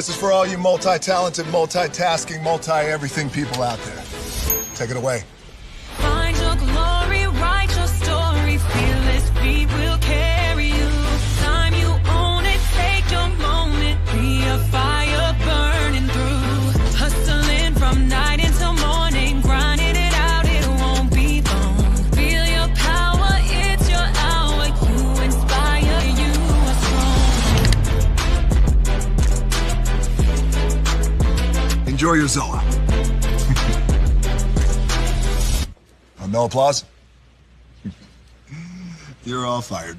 This is for all you multi-talented, multitasking, multi-everything people out there. Take it away. Find your glory, write your story, fearless feet will carry you. Time you own it, take your moment, be a fire burning through. Hustling from night until morning, grinding it out, it won't be long. Feel your power, it's your hour, you inspire, you are strong. Enjoy your Zola. No applause? You're all fired.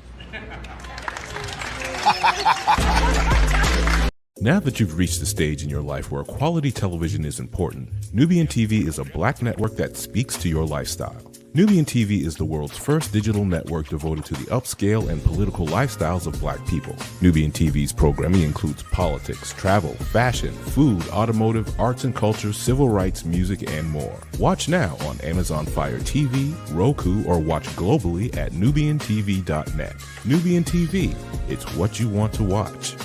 Now that you've reached the stage in your life where quality television is important, Nubian TV is a black network that speaks to your lifestyle. Nubian TV is the world's first digital network devoted to the upscale and political lifestyles of black people. Nubian TV's programming includes politics, travel, fashion, food, automotive, arts and culture, civil rights, music, and more. Watch now on Amazon Fire TV, Roku, or watch globally at nubiantv.net. Nubian TV, it's what you want to watch.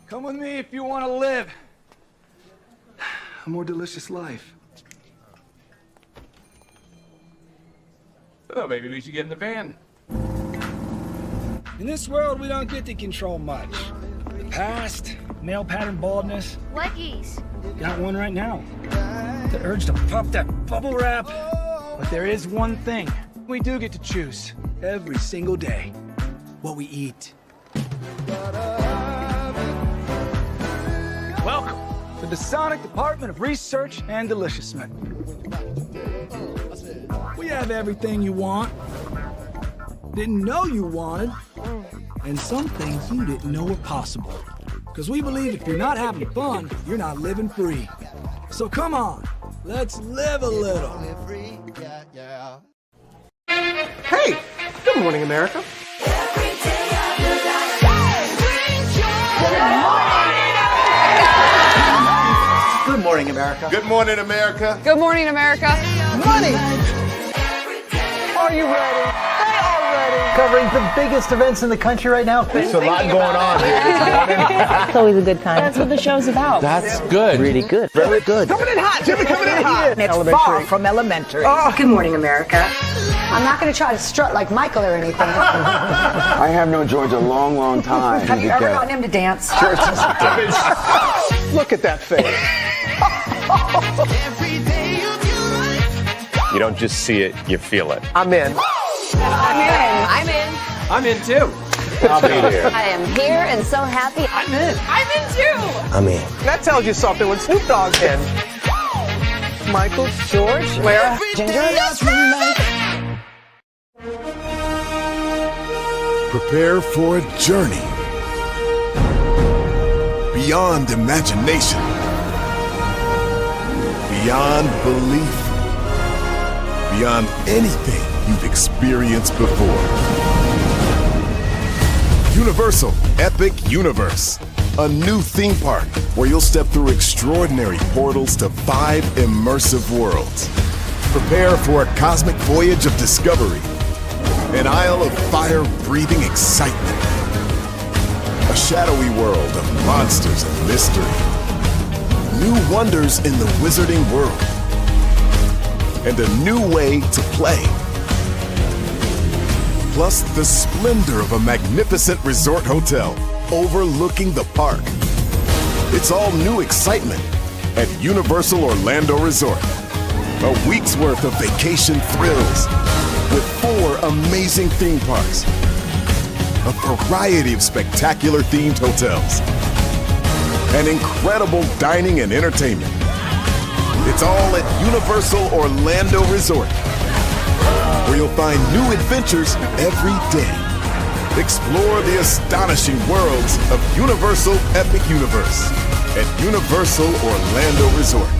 Come with me if you want to live a more delicious life. Oh, maybe we should get in the van. In this world, we don't get to control much. The past, male pattern baldness. Leggies. Got one right now. The urge to pop that bubble wrap. But there is one thing we do get to choose every single day: what we eat. Welcome to the Sonic Department of Research and Deliciousment. We have everything you want, didn't know you wanted, and some things you didn't know were possible. Because we believe if you're not having fun, you're not living free. So come on, let's live a little. Hey, good morning, America. Good morning, America. Good morning, America. Good morning, America. Money! Are you ready? They are ready. Covering the biggest events in the country right now. There's a lot going on here this morning. It's always a good time. That's what the show's about. That's good. Really good. Very good. Coming in hot, Jimmy, coming in hot. It's far from elementary. Good morning, America. I'm not going to try to strut like Michael or anything. I have known George a long, long time. Have you ever gotten him to dance? Look at that face. You don't just see it, you feel it. I'm in. I'm in. I'm in too. I'll be there. I am here and so happy. I'm in. I'm in too. I'm in. That tells you something when Snoop Dogg's in. Michael, George, Where? Ginger? Prepare for a journey beyond imagination, beyond belief, beyond anything you've experienced before. Universal Epic Universe, a new theme park where you'll step through extraordinary portals to 5 immersive worlds. Prepare for a cosmic voyage of discovery, an isle of fire-breathing excitement, a shadowy world of monsters and mystery, new wonders in the wizarding world, and a new way to play. Plus the splendor of a magnificent resort hotel overlooking the park. It's all new excitement at Universal Orlando Resort. A week's worth of vacation thrills with 4 amazing theme parks, a variety of spectacular themed hotels, and incredible dining and entertainment. It's all at Universal Orlando Resort, where you'll find new adventures every day. Explore the astonishing worlds of Universal Epic Universe at Universal Orlando Resort.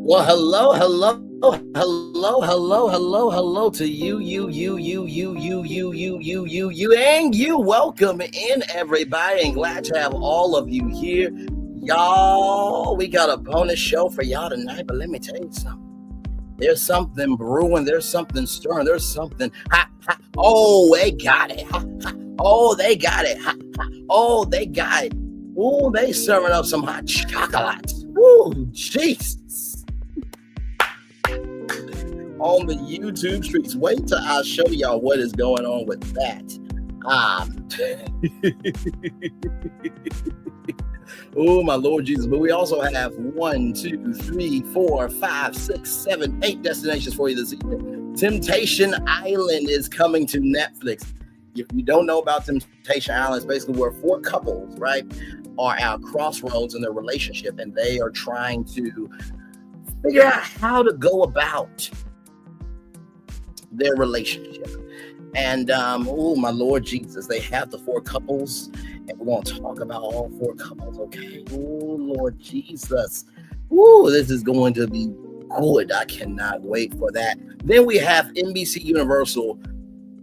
Well, hello to you, and you. Welcome in, everybody, and glad to have all of you here. Y'all, we got a bonus show for y'all tonight, but let me tell you something. There's something brewing. There's something stirring. There's something hot. Oh, they got it. Oh, they got it. Oh, they got it. Oh, they serving up some hot chocolate. Ooh, jeez. On the YouTube streets. Wait till I show y'all what is going on with that. Oh, my Lord Jesus. But we also have 1, 2, 3, 4, 5, 6, 7, 8 destinations for you this evening. Temptation Island is coming to Netflix. If you don't know about Temptation Island, it's basically where 4 couples, right, are at crossroads in their relationship, and they are trying to figure out how to go about their relationship. And oh, my Lord Jesus, they have the 4 couples, and we're going to talk about all 4 couples, okay? Oh, Lord Jesus. Ooh, this is going to be good. I cannot wait for that. Then we have NBC Universal.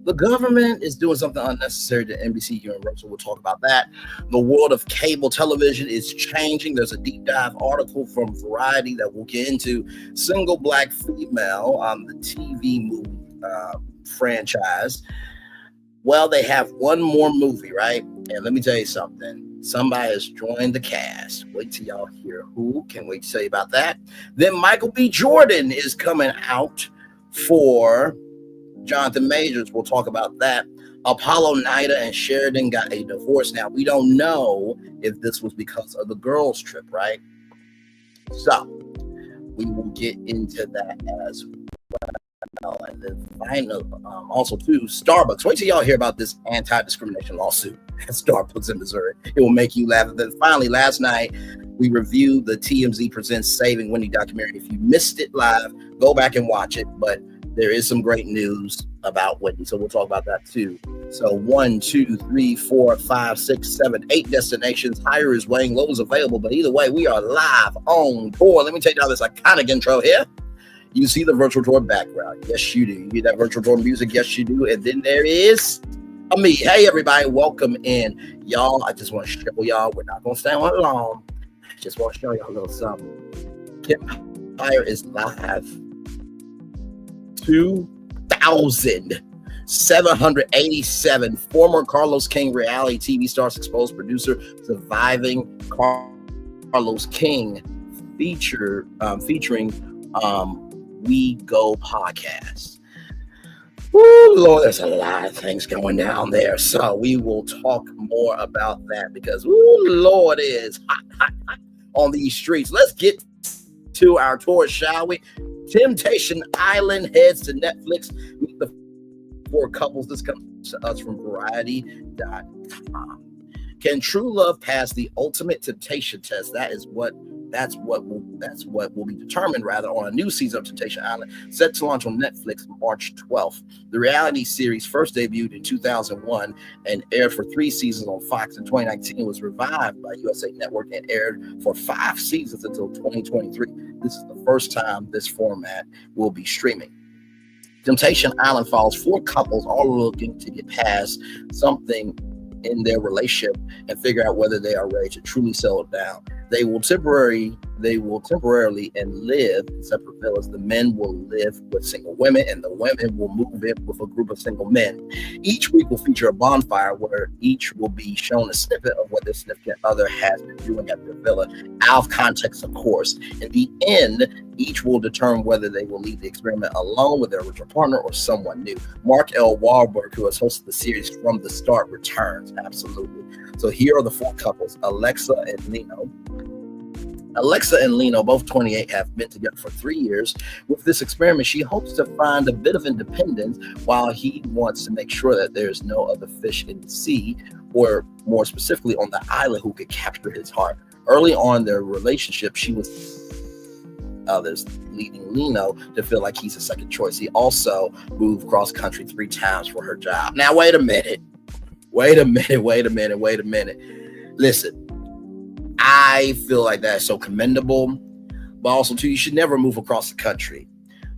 The government is doing something unnecessary to NBC Universal. We'll talk about that. The world of cable television is changing. There's a deep dive article from Variety that we'll get into. Single black female on the TV movie franchise. Well, they have one more movie, right? And let me tell you something. Somebody has joined the cast. Wait till y'all hear who. Can't wait to tell you about that. Then Michael B. Jordan is coming out for Jonathan Majors. We'll talk about that. Apollo, Nida, and Sheridan got a divorce. Now, we don't know if this was because of the girls' trip, right? So, we will get into that as well. And then finally, also too, Starbucks. Wait till y'all hear about this anti-discrimination lawsuit at Starbucks in Missouri. It will make you laugh. And then finally, last night, we reviewed the TMZ Presents Saving Wendy documentary. If you missed it live, go back and watch it. But there is some great news about Wendy, so we'll talk about that too. So 1, 2, 3, 4, 5, 6, 7, 8 destinations. Higher is weighing, low is available. But either way, we are live on tour. Let me take you out this iconic intro here. You see the virtual tour background. Yes, you do. You hear that virtual tour music? Yes, you do. And then there is me. Hey, everybody. Welcome in. Y'all, I just want to show y'all. We're not going to stay on long. I just want to show y'all a little something. Empire is live. 2,787. Former Carlos King reality TV stars exposed producer surviving Carlos King featuring We Go podcast. Woo, Lord, there's a lot of things going down there. So we will talk more about that because, woo, Lord, is hot on these streets. Let's get to our tour, shall we? Temptation Island heads to Netflix. Meet the 4 couples. This comes to us from Variety.com. Can true love pass the ultimate temptation test? That's what will be determined rather on a new season of Temptation Island, set to launch on Netflix March 12th. The reality series first debuted in 2001 and aired for 3 seasons on Fox in 2019. Was revived by USA Network and aired for 5 seasons until 2023. This is the first time this format will be streaming. Temptation Island follows 4 couples all looking to get past something in their relationship and figure out whether they are ready to truly settle down. They will temporarily and live in separate villas. The men will live with single women, and the women will move in with a group of single men. Each week will feature a bonfire where each will be shown a snippet of what their significant other has been doing at their villa, out of context, of course. In the end, each will determine whether they will leave the experiment alone with their original partner or someone new. Mark L. Wahlberg, who has hosted the series from the start, returns. Absolutely. So here are the 4 couples, Alexa and Lino. Alexa and Lino, both 28, have been together for 3 years. With this experiment, she hopes to find a bit of independence while he wants to make sure that there's no other fish in the sea, or more specifically on the island, who could capture his heart. Early on in their relationship, she was others, leading Lino to feel like he's a second choice. He also moved cross country 3 times for her job. Now, wait a minute. Listen, I feel like that's so commendable. But also, too, you should never move across the country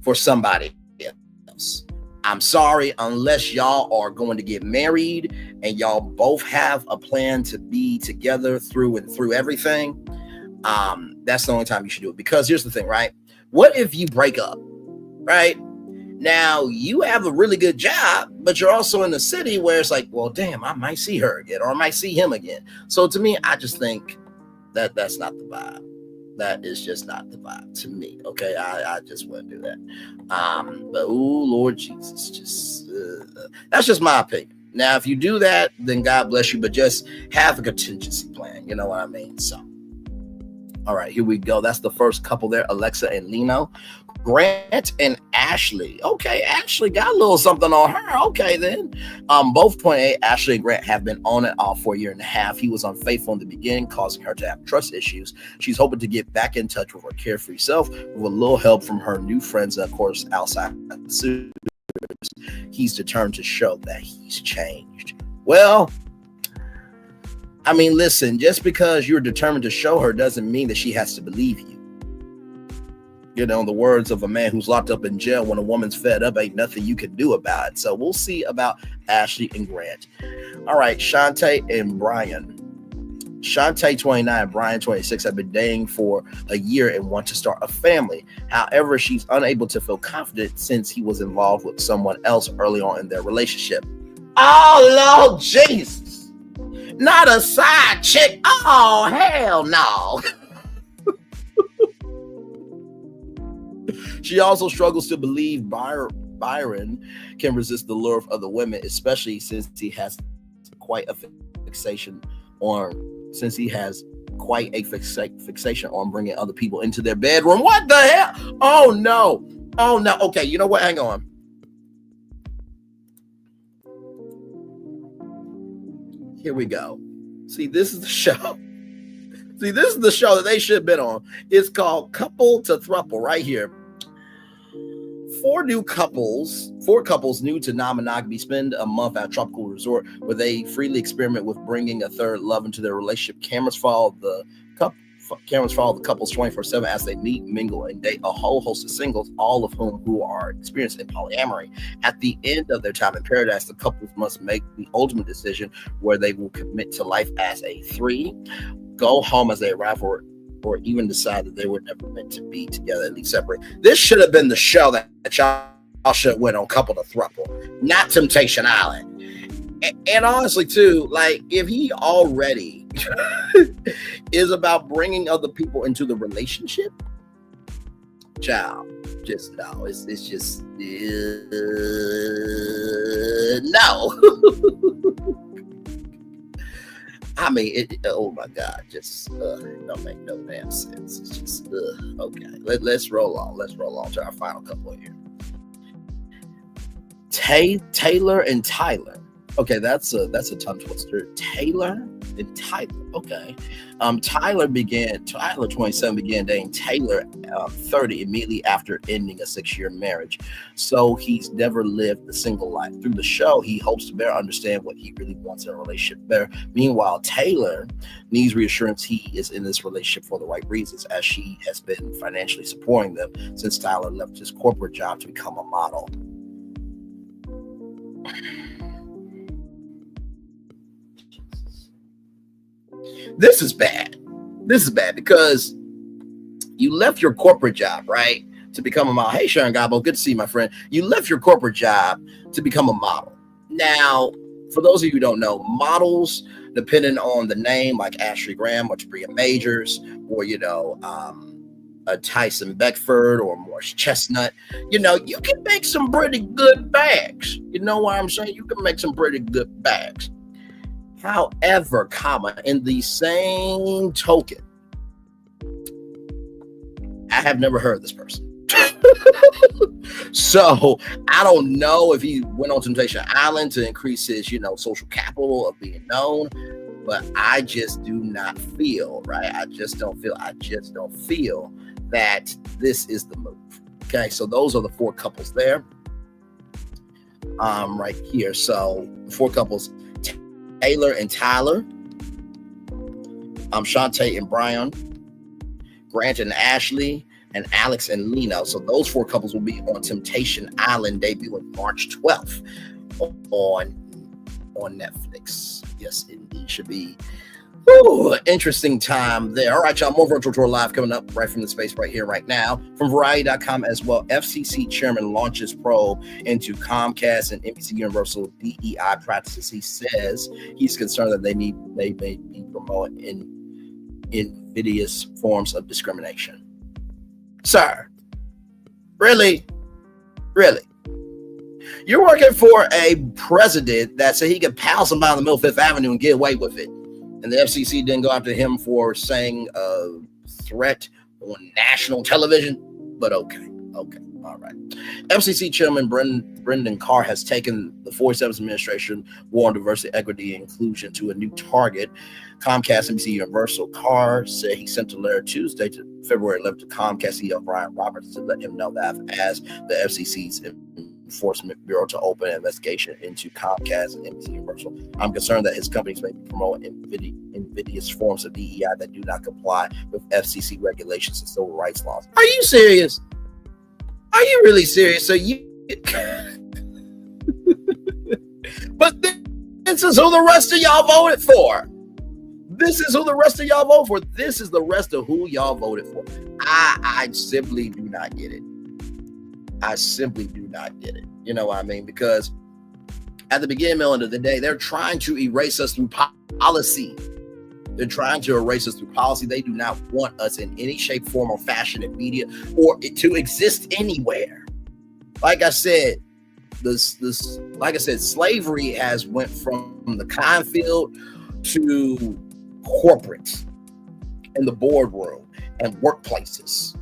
for somebody else. I'm sorry, unless y'all are going to get married and y'all both have a plan to be together through and through everything. That's the only time you should do it. Because here's the thing, right? What if you break up, right? Now, you have a really good job, but you're also in a city where it's like, well, damn, I might see her again, or I might see him again. So to me, I just think that that's not the vibe. That is just not the vibe to me. Okay, I just wouldn't do that. But oh Lord Jesus, just that's just my opinion. Now, if you do that, then God bless you, but just have a contingency plan. You know what I mean? So, all right, here we go. That's the first couple there, Alexa and Lino. Grant and Ashley. Okay, Ashley got a little something on her. Okay, then. Both point A, Ashley and Grant have been on and off for a year and a half. He was unfaithful in the beginning, causing her to have trust issues. She's hoping to get back in touch with her carefree self with a little help from her new friends, of course, outside the suitors. He's determined to show that he's changed. Well, I mean, listen, just because you're determined to show her doesn't mean that she has to believe you. You know, the words of a man who's locked up in jail, when a woman's fed up, ain't nothing you can do about it. So we'll see about Ashley and Grant. All right, Shantae and Brian. Shantae, 29, Brian, 26, have been dating for a year and want to start a family. However, she's unable to feel confident since he was involved with someone else early on in their relationship. Oh, Lord Jesus. Not a side chick. Oh, hell no. She also struggles to believe Byron can resist the lure of other women, especially since he has quite a fixation on bringing other people into their bedroom. What the hell? Oh no. Okay, you know what? Hang on. Here we go. See, this is the show. See, this is the show that they should have been on. It's called Couple to Thruple right here. Four couples new to non-monogamy spend a month at a tropical resort where they freely experiment with bringing a third love into their relationship. Cameras follow the couples 24/7 as they meet, mingle, and date a whole host of singles, all of who are experienced in polyamory. At the end of their time in paradise, the couples must make the ultimate decision where they will commit to life as a three, go home as they arrive, or even decide that they were never meant to be together, at least separate. This should have been the show that y'all should have went on Couple to Thruple, not Temptation Island. And honestly, too, like, if he already is about bringing other people into the relationship, child, just no. It's just no. I mean, oh my God, just don't make no damn sense. It's just okay. Let's roll on. Let's roll on to our final couple here. Taylor and Tyler. Okay, that's a tongue twister. Taylor and Tyler. Okay. Tyler 27 began dating Taylor 30 immediately after ending a 6-year marriage. So he's never lived the single life. Through the show, he hopes to better understand what he really wants in a relationship better. Meanwhile, Taylor needs reassurance he is in this relationship for the right reasons, as she has been financially supporting them since Tyler left his corporate job to become a model. This is bad. This is bad because you left your corporate job, right, to become a model. Hey, Sharon Gabo, good to see you, my friend. You left your corporate job to become a model. Now, for those of you who don't know, models, depending on the name, like Ashley Graham or Tabria Majors, or, a Tyson Beckford or Morris Chestnut, you can make some pretty good bags. You know what I'm saying? You can make some pretty good bags. However, in the same token, I have never heard of this person. So I don't know if he went on Temptation Island to increase his, social capital of being known, but I just do not feel, right? I just don't feel that this is the move. Okay, so those are the four couples there. Right here. So 4 couples. Taylor and Tyler, Shantae and Brian, Grant and Ashley, and Alex and Lena. So those 4 couples will be on Temptation Island, debuting March 12th on Netflix. Yes, indeed. Should be interesting time there. All right, y'all. More Virtual Tour Live coming up right from the space right here, right now. From Variety.com as well. FCC chairman launches probe into Comcast and NBC Universal DEI practices. He says he's concerned that they may be promoting invidious forms of discrimination. Sir, really? You're working for a president that said he could pound somebody on the middle of Fifth Avenue and get away with it. And the FCC didn't go after him for saying a threat on national television. But okay, all right. FCC Chairman Brendan Carr has taken the 47th administration war on diversity, equity, and inclusion to a new target. Comcast NBC Universal. Carr said he sent a letter Tuesday to February 11th to Comcast CEO Brian Roberts to let him know that I've asked the FCC's Enforcement Bureau to open an investigation into Comcast and NBC Universal. I'm concerned that his companies may be promoting invidious forms of DEI that do not comply with FCC regulations and civil rights laws. Are you serious? Are you really serious? So you but this is who the rest of y'all voted for. This is who the rest of y'all voted for. This is the rest of who y'all voted for. I simply do not get it. I simply do not get it. You know what I mean? Because at the beginning, middle, end of the day, they're trying to erase us through policy. They're trying to erase us through policy. They do not want us in any shape, form, or fashion in media or to exist anywhere. Like I said, slavery has went from the cotton field to corporate and the boardroom and workplaces.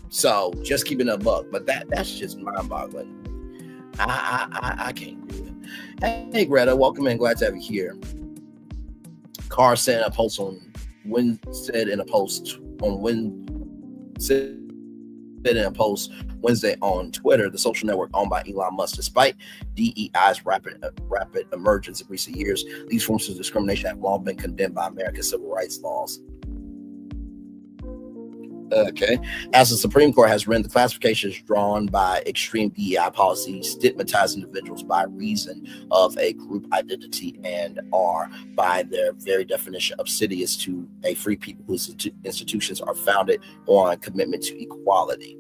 So just keeping a buck, but that's just mind-boggling. I can't do it. Hey Greta, welcome in. Glad to have you here. Carr said in a post Wednesday on Twitter, the social network owned by Elon Musk. Despite DEI's rapid emergence in recent years, these forms of discrimination have long been condemned by America's civil rights laws. Okay. As the Supreme Court has written, the classifications drawn by extreme DEI policies stigmatize individuals by reason of a group identity and are, by their very definition, obsidious to a free people whose institutions are founded on commitment to equality.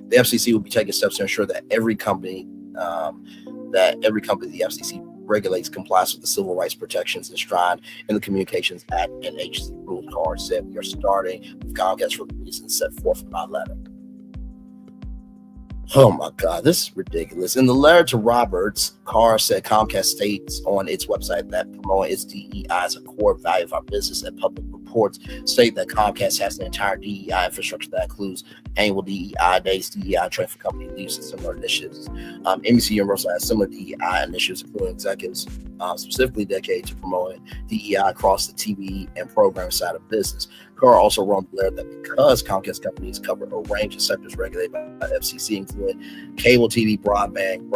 The FCC will be taking steps to ensure that every company the FCC regulates complies with the civil rights protections enshrined in the Communications Act and agency rules. Carr said we are starting with Comcast for the reasons set forth in my letter. Oh my God, this is ridiculous. In the letter to Roberts, Carr said Comcast states on its website that promoting its DEI is a core value of our business, and public reports state that Comcast has an entire DEI infrastructure that includes annual DEI days, DEI training for company leaders, and similar initiatives. NBC Universal has similar DEI initiatives, including executives specifically dedicated to promoting DEI across the TV and program side of business. Carr also wrote the letter that because Comcast companies cover a range of sectors regulated by FCC, including cable TV, broadband,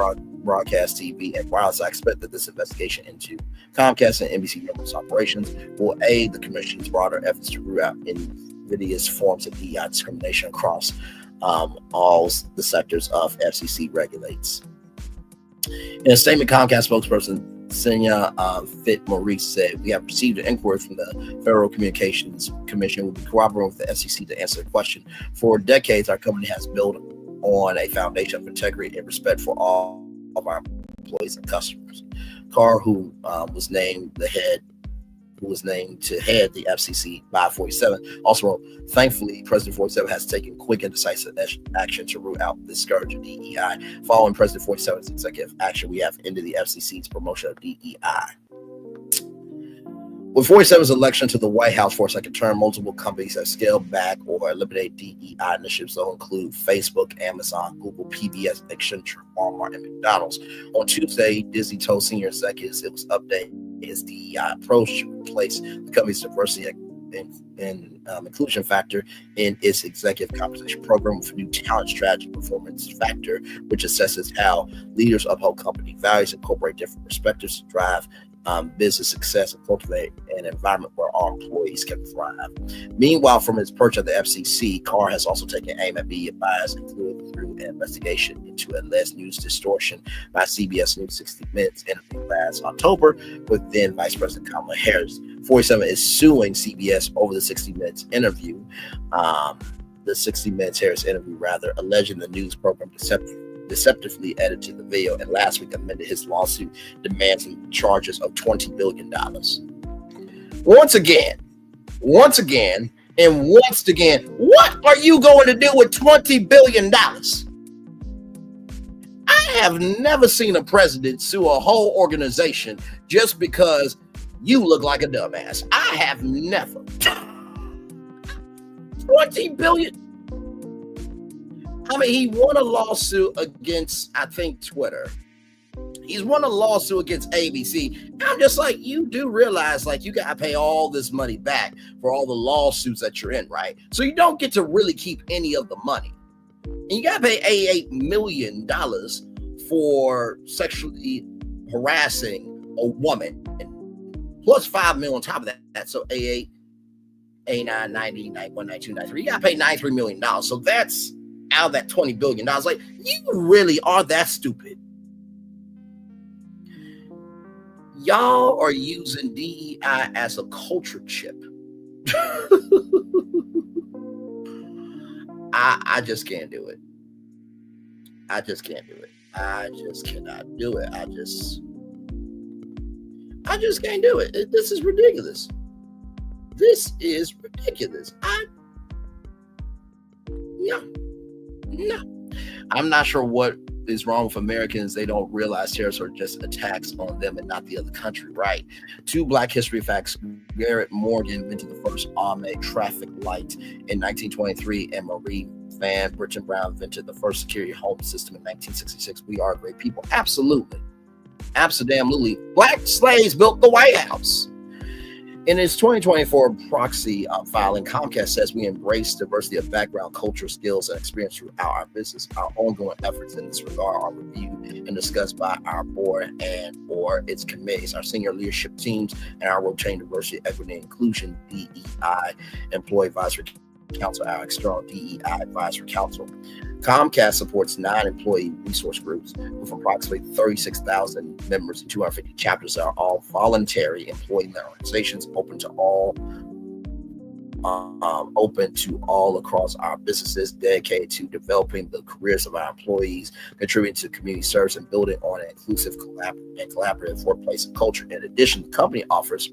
broadcast TV, and wireless, I expect that this investigation into Comcast and NBC Universal operations will aid the Commission's broader efforts to root out invidious forms of DEI discrimination across all the sectors of FCC regulates. In a statement, Comcast spokesperson Senya Fit-Maurice said, we have received an inquiry from the Federal Communications Commission. We'll be cooperating with the FCC to answer the question. For decades, our company has built on a foundation of integrity and respect for all of our employees and customers. Carr, who was named to head the FCC by 47, also wrote, thankfully, President 47 has taken quick and decisive action to root out this scourge of DEI. Following President 47's executive action, we have ended the FCC's promotion of DEI. With 47's election to the White House for a second term, multiple companies have scaled back or eliminated DEI initiatives that will include Facebook, Amazon, Google, PBS, Accenture, Walmart, and McDonald's. On Tuesday, Disney told senior executives it was updating its DEI approach to replace the company's diversity and inclusion factor in its executive compensation program with a new talent strategy performance factor, which assesses how leaders uphold company values, incorporate different perspectives to drive business success and cultivate an environment where all employees can thrive. Meanwhile, from his perch at the FCC, Carr has also taken aim at media bias, including through an investigation into alleged news distortion by CBS News 60 Minutes interview last October with then Vice President Kamala Harris. 47 is suing CBS over the 60 Minutes interview, the 60 Minutes Harris interview, alleging the news program deceptively edited the video, and last week amended his lawsuit demanding charges of $20 billion. Once again, what are you going to do with $20 billion? I have never seen a president sue a whole organization just because you look like a dumbass. I have never. $20 billion. I mean, he won a lawsuit against, I think, Twitter. He's won a lawsuit against ABC. And I'm just like, you do realize, like, you got to pay all this money back for all the lawsuits that you're in, right? So you don't get to really keep any of the money. And you got to pay $88 million for sexually harassing a woman, plus $5 million on top of that. So 88, 89, 90, 91, 92, 93. You got to pay $93 million. So that's out of that $20 billion. Like, you really are that stupid. Y'all are using DEI as a culture chip. I just can't do it. I just can't do it. I just cannot do it. I just can't do it. This is ridiculous. This is ridiculous. No. I'm not sure what is wrong with Americans. They don't realize terrorists are just attacks on them and not the other country, right? 2 Black history facts. Garrett Morgan invented the first automated traffic light in 1923, and Marie Van Britton Brown invented the first security home system in 1966. We are great people. Absolutely. Absolutely. Black slaves built the White House. In its 2024 proxy filing, Comcast says we embrace diversity of background, culture, skills, and experience throughout our business. Our ongoing efforts in this regard are reviewed and discussed by our board and or its committees, our senior leadership teams, and our rotating diversity, equity, and inclusion DEI employee advisory council, our external DEI advisory council. Comcast supports 9 employee resource groups with approximately 36,000 members and 250 chapters that are all voluntary employee organizations open to all across our businesses, dedicated to developing the careers of our employees, contributing to community service, and building on an inclusive collaborative workplace and culture. In addition, the company offers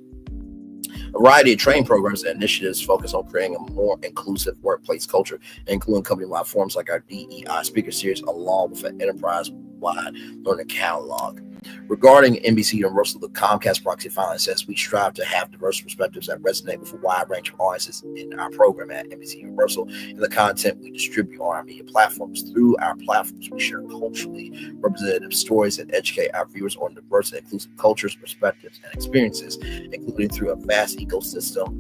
a variety of training programs and initiatives focused on creating a more inclusive workplace culture, including company-wide forums like our DEI speaker series, along with an enterprise-wide learning catalog. Regarding NBC Universal, the Comcast proxy filing says we strive to have diverse perspectives that resonate with a wide range of audiences in our program at NBC Universal and the content we distribute on our media platforms. Through our platforms, we share culturally representative stories and educate our viewers on diverse and inclusive cultures, perspectives, and experiences, including through a vast ecosystem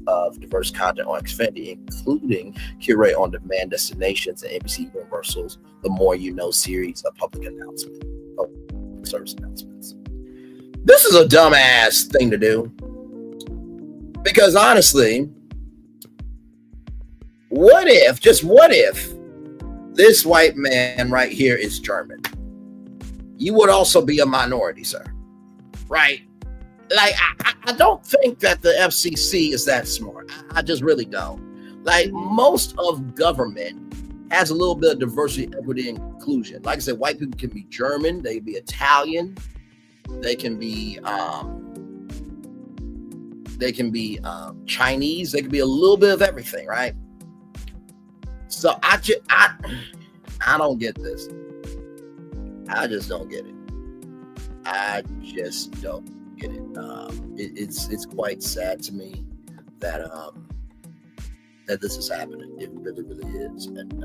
of diverse content on Xfinity, including curate on-demand destinations and NBC Universal's The More You Know series of public service announcements. This is a dumbass thing to do, because honestly, what if this white man right here is German? You would also be a minority, sir, right? Like, I don't think that the FCC is that smart. I just really don't. Like, most of government has a little bit of diversity, equity, and inclusion. Like I said, white people can be German, they can be Italian, they can be Chinese, they can be a little bit of everything, right? So I don't get this. I just don't get it. I just don't get it. It's quite sad to me that that this is happening. It really, really is. And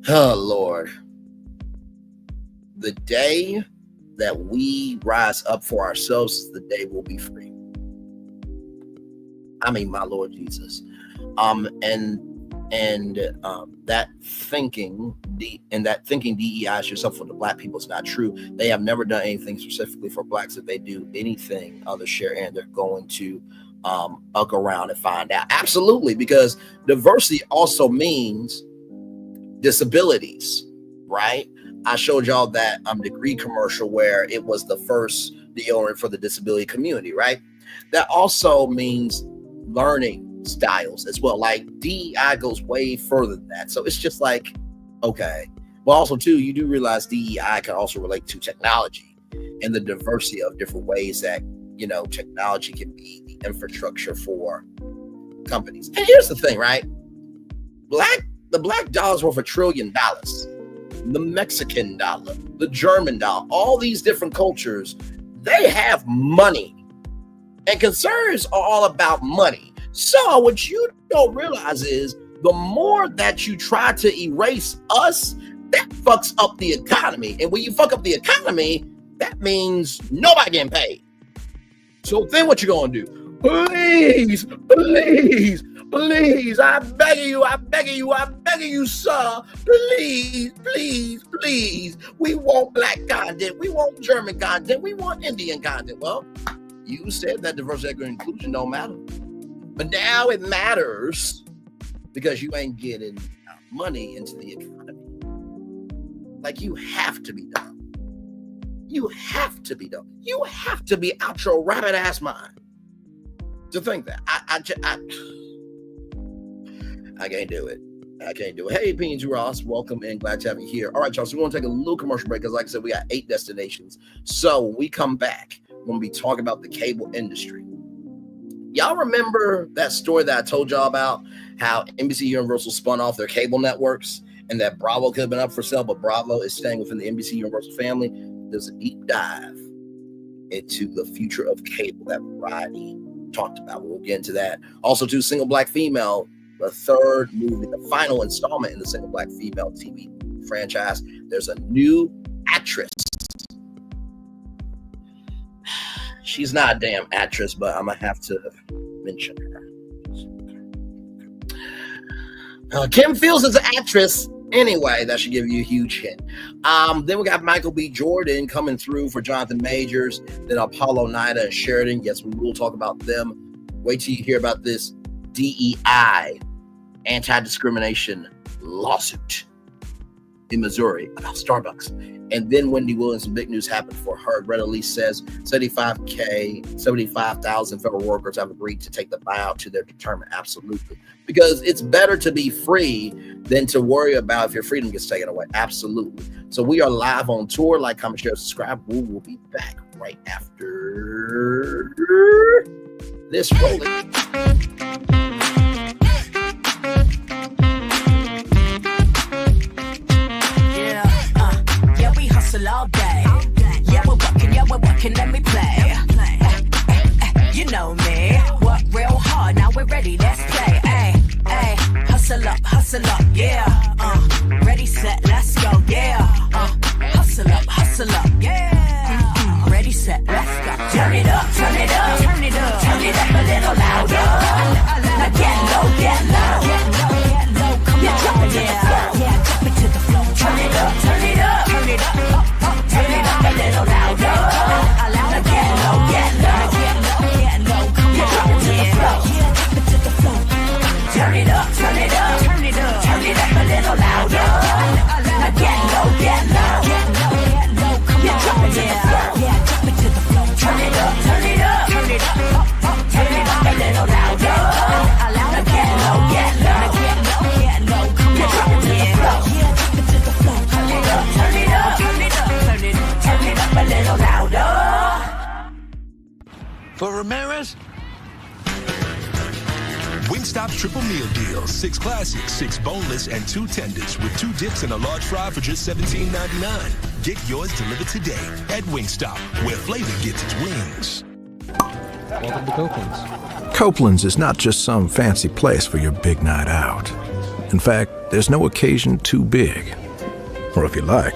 oh Lord, the day that we rise up for ourselves is the day we'll be free. I mean, my Lord Jesus. And that thinking thinking DEI is yourself for the black people is not true. They have never done anything specifically for blacks. If they do anything other Sheridan, they're going to ugh around and find out. Absolutely, because diversity also means disabilities, right? I showed y'all that degree commercial where it was the first deodorant for the disability community, right? That also means learning styles as well. Like DEI goes way further than that. So it's just like, okay. But also too, you do realize DEI can also relate to technology and the diversity of different ways that, you know, technology can be the infrastructure for companies. And here's the thing, right? The black dollar's worth $1 trillion. The Mexican dollar, the German dollar, all these different cultures, they have money. And concerns are all about money. So what you don't realize is the more that you try to erase us, that fucks up the economy. And when you fuck up the economy, that means nobody getting paid. So then what you gonna do? Please, please, please, I beg you, sir. Please, please, please. We want black content. We want German content. We want Indian content. Well, you said that diversity, equity, and inclusion don't matter. But now it matters because you ain't getting money into the economy. Like, you have to be done. You have to be done. You have to be out your rabbit ass mind to think that. I can't do it. I can't do it. Hey, P&G Ross, welcome and glad to have you here. All right, y'all. So we're going to take a little commercial break because, like I said, we got 8 destinations. So when we come back, we're going to be talking about the cable industry. Y'all remember that story that I told y'all about how NBC Universal spun off their cable networks and that Bravo could have been up for sale, but Bravo is staying within the NBC Universal family? There's a deep dive into the future of cable that Rodney talked about. We'll get into that. Also, too, Single Black Female, the third movie, the final installment in the Single Black Female TV franchise. There's a new actress. She's not a damn actress, but I'm going to have to mention her. Kim Fields is an actress. Anyway, that should give you a huge hint. Then we got Michael B. Jordan coming through for Jonathan Majors. Then Apollo, Nida, and Sheridan. Yes, we will talk about them. Wait till you hear about this DEI, anti-discrimination lawsuit in Missouri about Starbucks. And then Wendy Williams, some big news happened for her. Red Elise says 75,000 federal workers have agreed to take the buyout to their determined. Absolutely. Because it's better to be free than to worry about if your freedom gets taken away. Absolutely. So we are live on tour. Like, comment, share, subscribe. We will be back right after this rolling. All day. Yeah, we're working, let me play. You know me, work real hard, now we're ready, let's play. Hustle up, yeah. Ready, set, let's go, yeah. Hustle up, yeah. Ready, set, let's go. Turn it up, turn it up, turn it up, turn it up a little louder. Now get low, come on, drop it to the floor, drop it to the floor. Turn it up, turn it up, turn it up. Turn it up a little louder. Now get low, come on, drop it to the floor. Turn it up, turn it up, turn it up, turn it up a little louder. Now get low, come on, drop it to the floor. Drop it to the floor. Turn it up, turn it up, turn it up, turn it up a little louder. Now get low, come on, drop it to the floor. Drop it to the floor. Turn it up, turn it up, turn it up, turn it up a little louder. For Ramirez, Wingstop's triple meal deal. 6 classics, 6 boneless, and 2 tenders with 2 dips and a large fry for just $17.99. Get yours delivered today at Wingstop, where flavor gets its wings. Welcome to Copeland's. Copeland's is not just some fancy place for your big night out. In fact, there's no occasion too big, or if you like,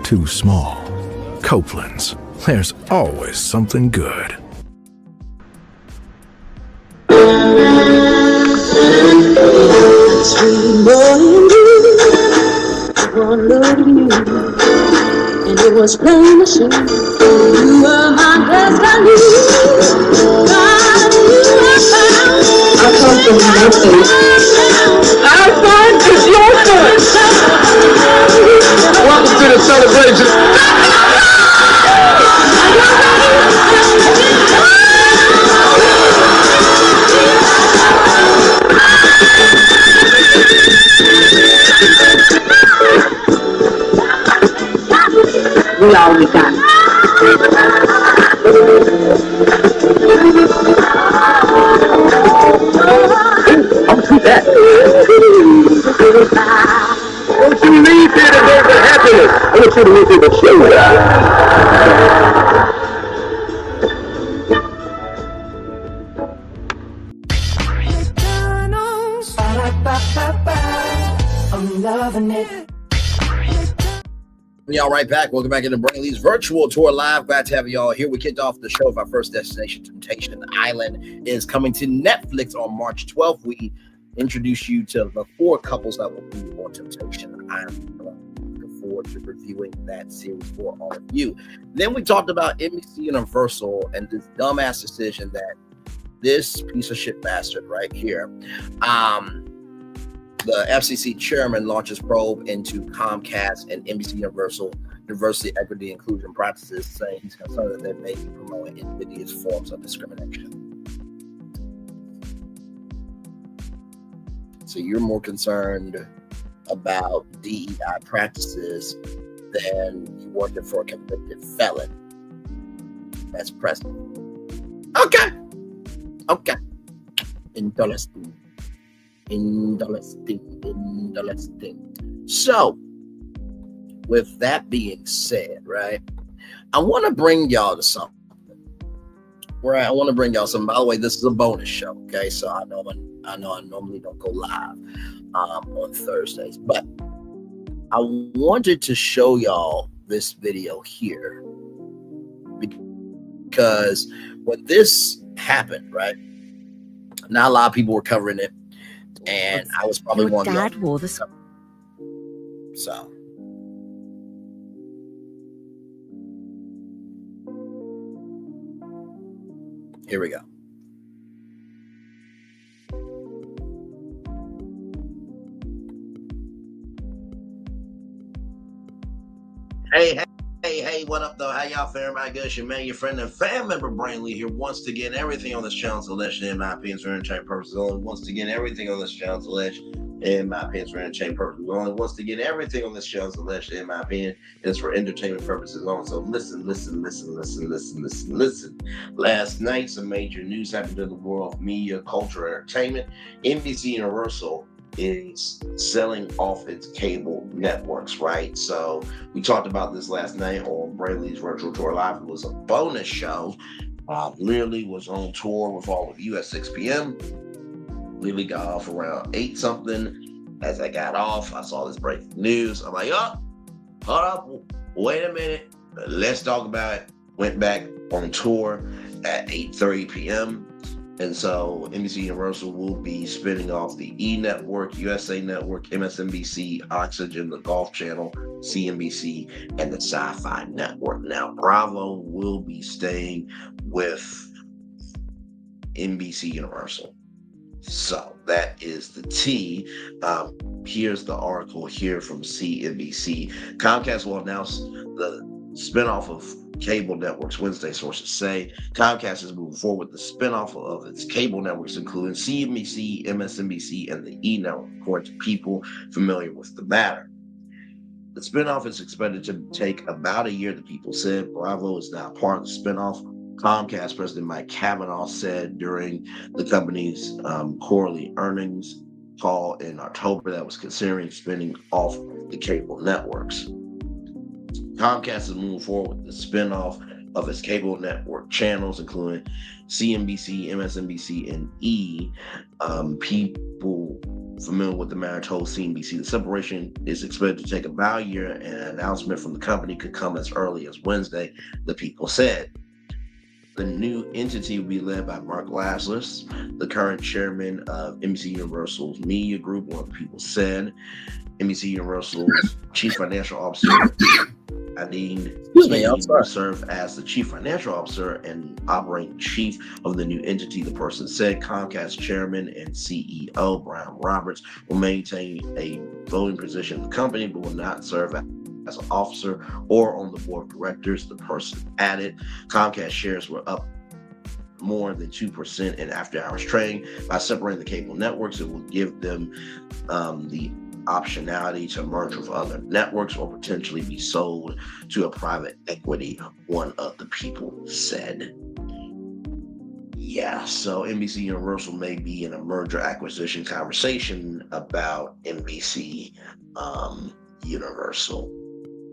too small. Copeland's. There's always something good. was playing the shoe. You were my destiny. God, you were found. I come from nothing. Our son is your son. Welcome to the celebration. We all we got. Don't you leave here today for happiness. I want you to leave here to I'm loving it. Y'all right back. Welcome back into Brainley's virtual tour live. Glad to have y'all here. We kicked off the show with our first destination, Temptation Island, is coming to Netflix on March 12th. We introduce you to the 4 couples that will be on Temptation Island. Looking forward to reviewing that series for all of you. Then we talked about NBC Universal and this dumbass decision that this piece of shit bastard right here, the FCC chairman launches probe into Comcast and NBC Universal diversity, equity, inclusion practices, saying he's concerned that they may be promoting invidious forms of discrimination. So you're more concerned about DEI practices than you working for a convicted felon that's president. Okay. Interesting. So, with that being said, right, I want to bring y'all to something. Right, I want to bring y'all something. By the way, this is a bonus show. Okay, so I know I normally don't go live on Thursdays, but I wanted to show y'all this video here because when this happened, right, not a lot of people were covering it. And I was probably one of dad wore this. So here we go. Hey, what up, though? How y'all faring? My good, your man, your friend, and fan member, Brainley here. Once again, everything on this channel is alleged, in my opinion, for entertainment purposes only. Once again, everything on this channel is alleged, in my opinion, for entertainment purposes only. Once again, everything on this channel is alleged, in my opinion, is for entertainment purposes only. So listen. Last night, some major news happened in the world of media, culture, and entertainment. NBC Universal is selling off its cable networks, right? So we talked about this last night on Brainley's Virtual Tour Live. It was a bonus show. Literally was on tour with all of you at 6 p.m. Literally got off around 8 something. As I got off, I saw this breaking news. I'm like, oh, hold up, wait a minute. Let's talk about it. Went back on tour at 8:30 p.m. And so NBC Universal will be spinning off the E! Network, USA Network, MSNBC, Oxygen, the Golf Channel, CNBC, and the Sci-Fi Network. Now, Bravo will be staying with NBC Universal. So that is the T. Here's the article here from CNBC. Comcast will announce the spinoff of cable networks Wednesday, sources say. Comcast is moving forward with the spinoff of its cable networks, including CNBC, MSNBC, and the E! Network, according to people familiar with the matter. The spinoff is expected to take about a year, the people said. Bravo is now part of the spinoff. Comcast President Mike Cavanaugh said during the company's quarterly earnings call in October that was considering spinning off the cable networks. Comcast is moving forward with the spinoff of its cable network channels, including CNBC, MSNBC, and E! People familiar with the matter told CNBC the separation is expected to take about a year, and an announcement from the company could come as early as Wednesday, the people said. The new entity will be led by Mark Lazarus, the current chairman of NBC Universal's media group, one of the people said. NBC Universal's chief financial officer will serve as the chief financial officer and operating chief of the new entity, the person said. Comcast chairman and CEO Brian Roberts will maintain a voting position in the company, but will not serve as an officer or on the board of directors, the person added. Comcast shares were up more than 2% in after-hours trading. By separating the cable networks, it will give them the optionality to merge with other networks or potentially be sold to a private equity, one of the people said. Yeah, so NBC Universal may be in a merger acquisition conversation about NBC Universal.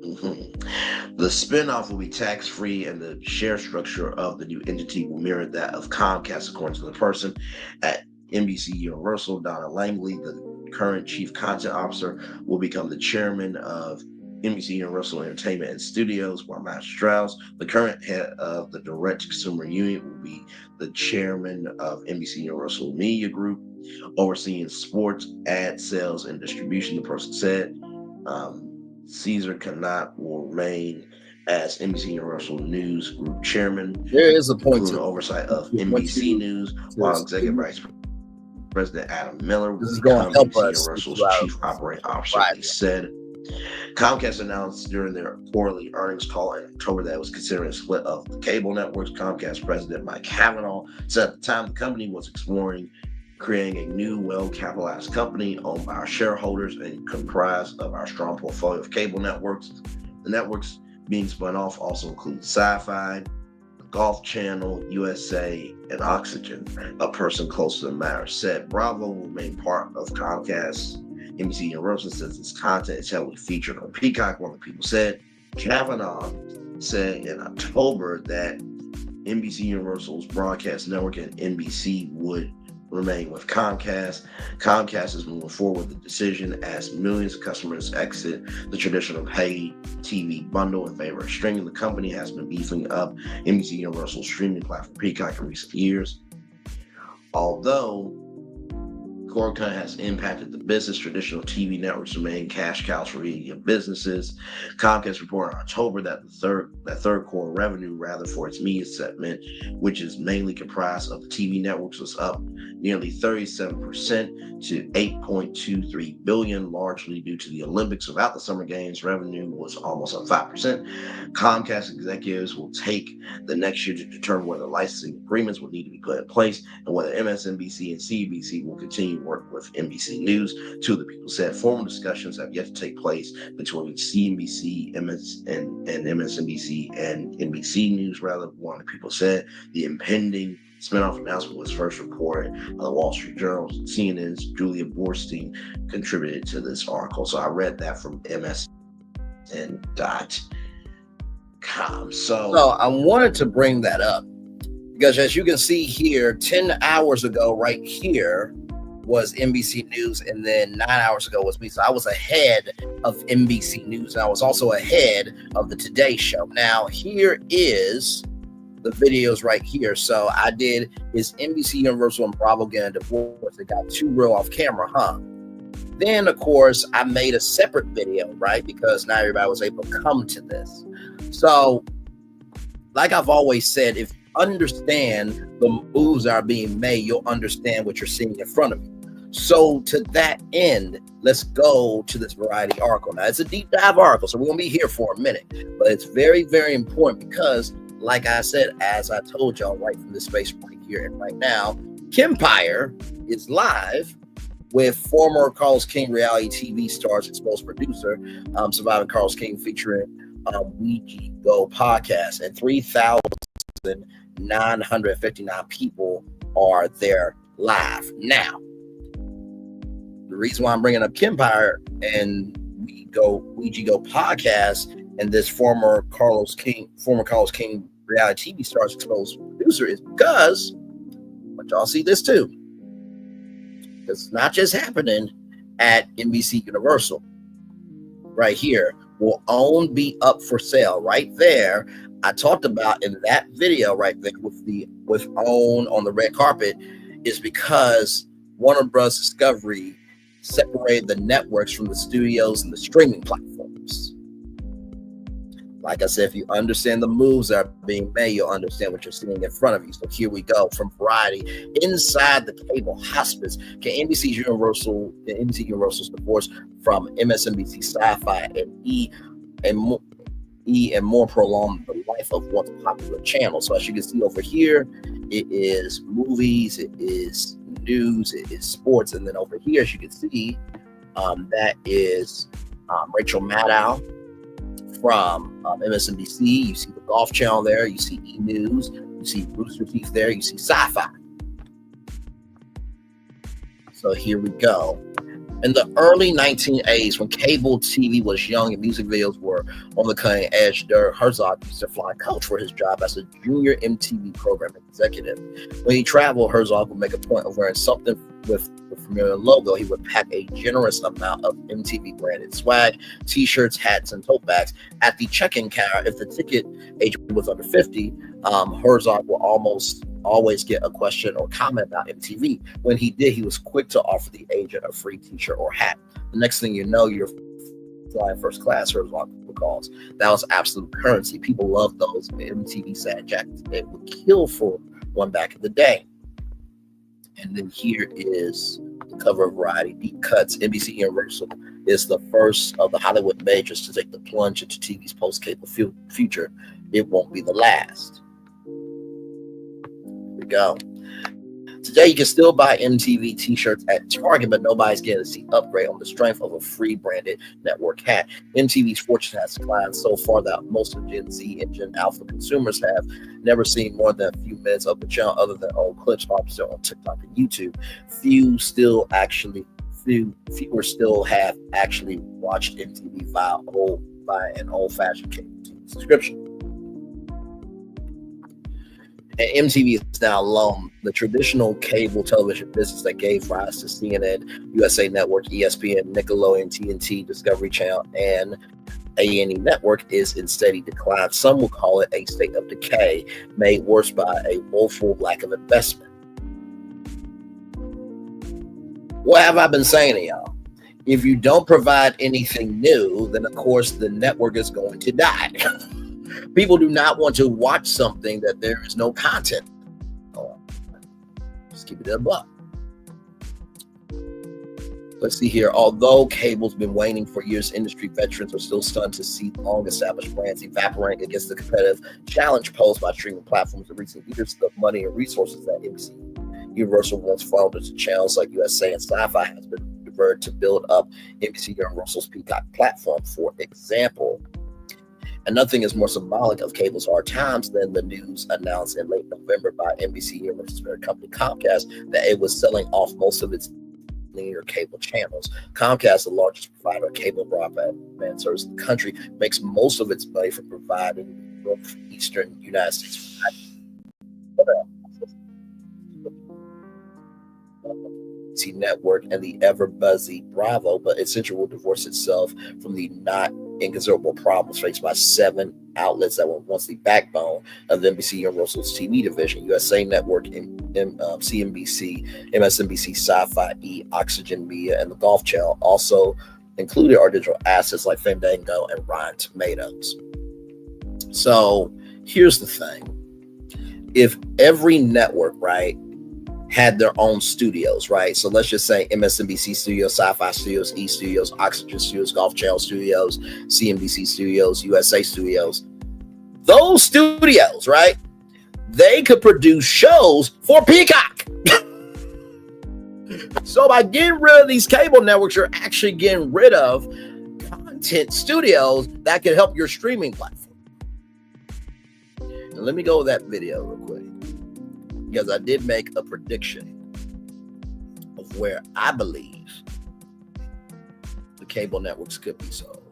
The spinoff will be tax-free, and the share structure of the new entity will mirror that of Comcast, according to the person at NBC Universal. Donna Langley, the current chief content officer, will become the chairman of NBC Universal Entertainment and Studios, while Matt Strauss, the current head of the direct-to-consumer unit, will be the chairman of NBC Universal Media Group, overseeing sports, ad sales, and distribution, the person said. Caesar Canot will remain as NBC Universal News Group chairman. There is a point to oversight of NBC News, while executive vice president Adam Miller will become NBC Universal's chief operating officer. They said. Comcast announced during their quarterly earnings call in October that it was considering a split of the cable networks. Comcast president Mike Cavanaugh said at the time the company was exploring creating a new, well-capitalized company owned by our shareholders and comprised of our strong portfolio of cable networks. The networks being spun off also include Sci-Fi, Golf Channel, USA, and Oxygen. A person close to the matter said Bravo will remain part of Comcast NBC Universal since its content is heavily featured on Peacock, one of the people said. Kavanaugh said in October that NBC Universal's broadcast network and NBC would remain with Comcast. Comcast is moving forward with the decision as millions of customers exit the traditional pay TV bundle in favor of streaming. The company has been beefing up NBC Universal's streaming platform Peacock in recent years. Although cord cut has impacted the business, traditional TV networks remain cash cows for media businesses. Comcast reported in October that third quarter revenue, for its media segment, which is mainly comprised of the TV networks, was up nearly 37% to $8.23 billion, largely due to the Olympics. Without the Summer Games, revenue was almost up 5%. Comcast executives will take the next year to determine whether licensing agreements will need to be put in place and whether MSNBC and CNBC will continue to work with NBC News. Two of the people said formal discussions have yet to take place between CNBC, and MSNBC and NBC News. One of the people said the impending spinoff announcement was first reported on the Wall Street Journal. CNN's Julia Borstein contributed to this article. So I read that from MSN.com. So I wanted to bring that up because, as you can see here, 10 hours ago, right here, was NBC News, and then 9 hours ago was me. So I was ahead of NBC News, and I was also ahead of the Today Show. Now, here is the videos right here. So I did, is NBC Universal and Bravo getting a divorce? They got two real off camera, huh? Then, of course, I made a separate video, right? Because not everybody was able to come to this. So, like I've always said, if you understand the moves that are being made, you'll understand what you're seeing in front of you. So to that end, let's go to this Variety article. Now, it's a deep dive article, so we're going to be here for a minute. But it's very, very important because, like I said, as I told y'all right from this space right here and right now, Kempire is live with former Carlos King reality TV stars, exposed producer, Surviving Carlos King, featuring Ouija Go podcast, and 3,959 people are there live. Now, the reason why I'm bringing up Kempire and Ouija Go podcast and this former Carlos King reality TV stars exposed producer is because, but y'all see this too. It's not just happening at NBC Universal. Right here, will OWN be up for sale? Right there, I talked about in that video right there with OWN on the red carpet, is because Warner Bros. Discovery separated the networks from the studios and the streaming platforms. Like I said, if you understand the moves that are being made, you'll understand what you're seeing in front of you. So here we go from Variety. Inside the cable hospice, can NBC Universal's divorce from MSNBC Sci-Fi and E and more prolong the life of once popular channel. So as you can see over here, it is movies, it is news, it is sports, and then over here, as you can see, that is Rachel Maddow from MSNBC. You see the Golf Channel there, you see E! News, you see Rooster Teeth there, you see Sci-Fi. So here we go. In the early 1980s, when cable TV was young and music videos were on the cutting edge, Herzog used to fly coach for his job as a junior MTV program executive. When he traveled, Herzog would make a point of wearing something with the familiar logo. He would pack a generous amount of MTV branded swag, t-shirts, hats, and tote bags. At the check-in counter, if the ticket agent was under 50, Herzog will almost always get a question or comment about MTV. When he did, he was quick to offer the agent a free t-shirt or hat. The next thing you know, you're flying first class, Herzog recalls. That was absolute currency. People loved those MTV sad jackets. They would kill for one back in the day. And then here is the cover of Variety. Deep Cuts. NBC Universal is the first of the Hollywood majors to take the plunge into TV's post-cable future. It won't be the last. Go. Today, you can still buy MTV t-shirts at Target, but nobody's getting to see upgrade on the strength of a free branded network hat. MTV's fortune has climbed so far that most of Gen Z and Gen Alpha consumers have never seen more than a few minutes of the channel other than old clips popular on TikTok and YouTube. Fewer still have actually watched MTV via an old-fashioned cable TV subscription. And MTV is now alone, the traditional cable television business that gave rise to CNN, USA Network, ESPN, Nickelodeon, TNT, Discovery Channel, and A&E Network is in steady decline. Some will call it a state of decay, made worse by a woeful lack of investment. What have I been saying to y'all? If you don't provide anything new, then of course the network is going to die. People do not want to watch something that there is no content on. Just keep it a buck. Let's see here. Although cable's been waning for years, industry veterans are still stunned to see long-established brands evaporating against the competitive challenge posed by streaming platforms in recent years. The money and resources that NBC Universal once funneled into channels like USA and Sci-Fi has been diverted to build up NBC Universal's Peacock platform, for example. And nothing is more symbolic of cable's hard times than the news announced in late November by NBC Universal's parent company Comcast that it was selling off most of its linear cable channels. Comcast, the largest provider of cable broadband service in the country, makes most of its money from providing northeastern United States NBC Network and the ever-buzzy Bravo, but essentially will divorce itself from the not inconsiderable problems faced by 7 outlets that were once the backbone of the NBC Universal's TV division: USA Network, CNBC, MSNBC, Sci-Fi, E, Oxygen Media, and the Golf Channel. Also included are digital assets like Fandango and Rotten Tomatoes. So here's the thing. If every network, right, had their own studios, right? So let's just say MSNBC Studios, Sci-Fi Studios, E Studios, Oxygen Studios, Golf Channel Studios, CNBC Studios, USA Studios. Those studios, right? They could produce shows for Peacock. So by getting rid of these cable networks, you're actually getting rid of content studios that can help your streaming platform. And let me go with that video real quick, because I did make a prediction of where I believe the cable networks could be sold.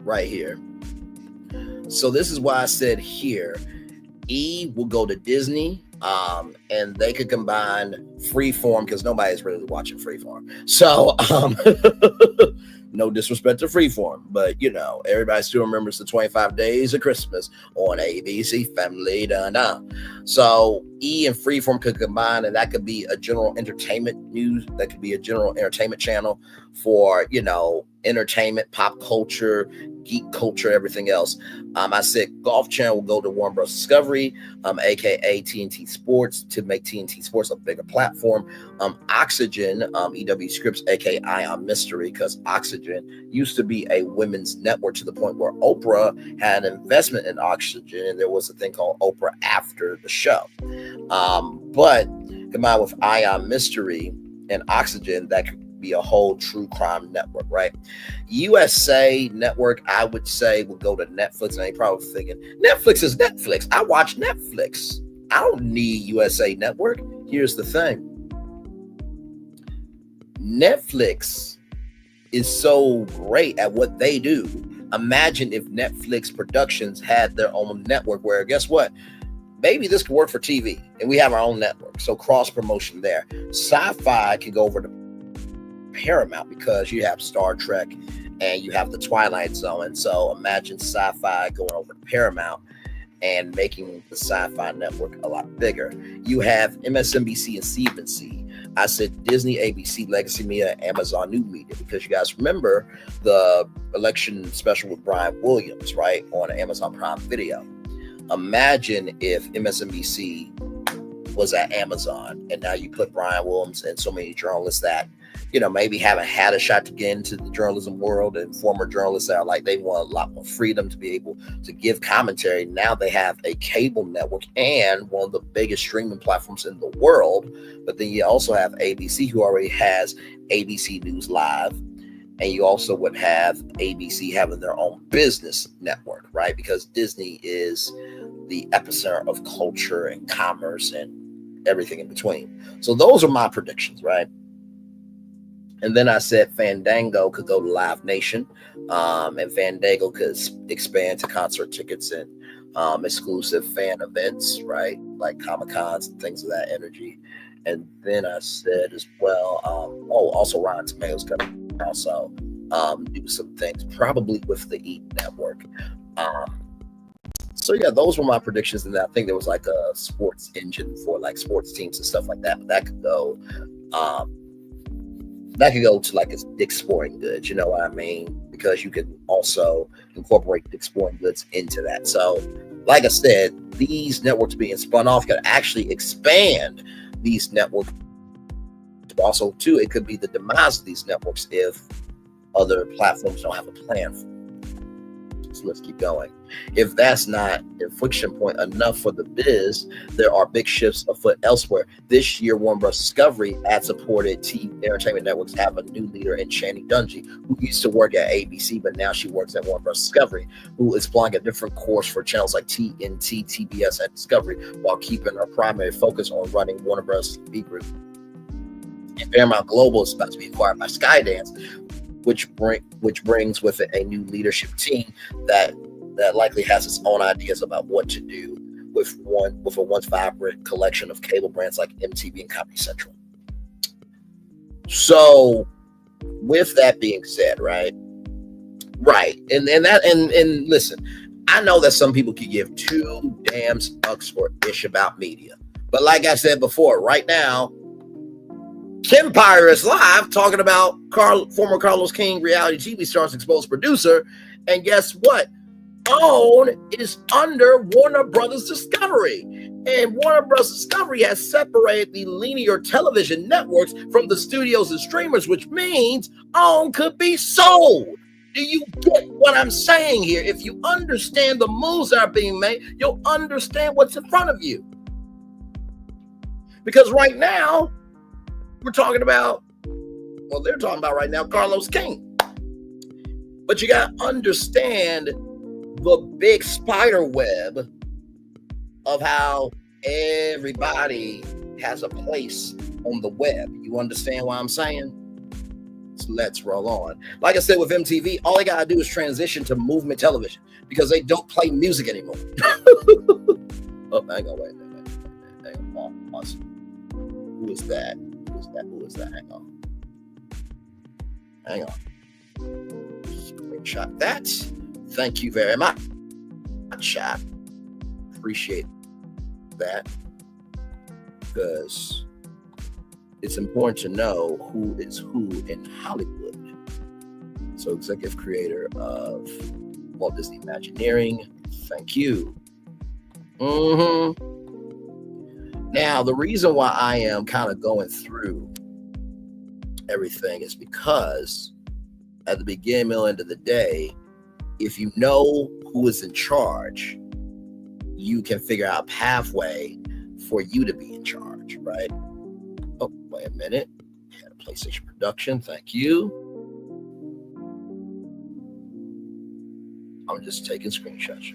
Right here. So this is why I said here, E will go to Disney, and they could combine Freeform, because nobody's really watching Freeform. So no disrespect to Freeform, but you know, everybody still remembers the 25 Days of Christmas on ABC Family. So E and Freeform could combine, and that could be a general entertainment news. That could be a general entertainment channel for, you know, entertainment, pop culture, geek culture, everything else. I said Golf Channel will go to Warner Bros. Discovery, aka TNT Sports, to make TNT Sports a bigger platform. Oxygen, EW Scripts, aka Ion Mystery, because Oxygen used to be a women's network to the point where Oprah had an investment in Oxygen, and there was a thing called Oprah After the Show. But combined with Ion Mystery and Oxygen, that could be a whole true crime network, right? USA Network, I would say, will go to Netflix. And you're probably thinking, Netflix is Netflix. I watch Netflix. I don't need USA Network. Here's the thing. Netflix is so great at what they do. Imagine if Netflix Productions had their own network where, guess what? Maybe this could work for TV, and we have our own network. So cross promotion there. Sci-fi can go over to Paramount because you have Star Trek and you have the Twilight Zone. So imagine sci-fi going over to Paramount and making the sci-fi network a lot bigger. You have MSNBC and CNBC. I said Disney, ABC, Legacy Media, Amazon New Media, because you guys remember the election special with Brian Williams, right, on Amazon Prime Video. Imagine if MSNBC was at Amazon, and now you put Brian Williams and so many journalists that, you know, maybe haven't had a shot to get into the journalism world, and former journalists that are like, they want a lot more freedom to be able to give commentary. Now they have a cable network and one of the biggest streaming platforms in the world. But then you also have ABC, who already has ABC News Live. And you also would have ABC having their own business network, right? Because Disney is the epicenter of culture and commerce and everything in between. So those are my predictions, right? And then I said Fandango could go to Live Nation, and Fandango could expand to concert tickets and exclusive fan events, right? Like Comic-Cons and things of that energy. And then I said as well, also Rotten Tomatoes could also do some things, probably with the E! Network. So yeah, those were my predictions. And I think there was like a sports engine for like sports teams and stuff like that. But that could go to like a Dick's Sporting Goods, you know what I mean? Because you can also incorporate Dick's Sporting Goods into that. So like I said, these networks being spun off could actually expand these networks. Also, too, it could be the demise of these networks if other platforms don't have a plan for it. So let's keep going. If that's not inflection point enough for the biz, there are big shifts afoot elsewhere. This year, Warner Bros. Discovery ad-supported TV entertainment networks have a new leader in Channing Dungey, who used to work at ABC, but now she works at Warner Bros. Discovery, who is applying a different course for channels like TNT, TBS, and Discovery, while keeping her primary focus on running Warner Bros. TV Group. And Paramount Global is about to be acquired by Skydance, which brings with it a new leadership team that likely has its own ideas about what to do with a once vibrant collection of cable brands like MTV and Comedy Central. So, with that being said, right, and listen, I know that some people could give two damn fucks for ish about media, but like I said before, right now, Kempire is live talking about former Carlos King reality TV stars exposed producer, and guess what? OWN is under Warner Brothers Discovery, and Warner Bros. Discovery has separated the linear television networks from the studios and streamers, which means OWN could be sold. Do you get what I'm saying here? If you understand the moves that are being made, you'll understand what's in front of you. Because right now, we're talking about, well, they're talking about right now Carlos King. But you got to understand the big spider web of how everybody has a place on the web. You understand what I'm saying? So let's roll on. Like I said with MTV, all they got to do is transition to movement television because they don't play music anymore. Oh, hang on, wait. Hang on, pause. Who is that? Who is that? Hang on. Screenshot that. Thank you very much. Shot. Appreciate that. Because it's important to know who is who in Hollywood. So also executive creator of Walt Disney Imagineering. Thank you. Now, the reason why I am kind of going through everything is because at the beginning, middle, end of the day, if you know who is in charge, you can figure out a pathway for you to be in charge, right? Oh, wait a minute. Had a PlayStation production. Thank you. I'm just taking screenshots.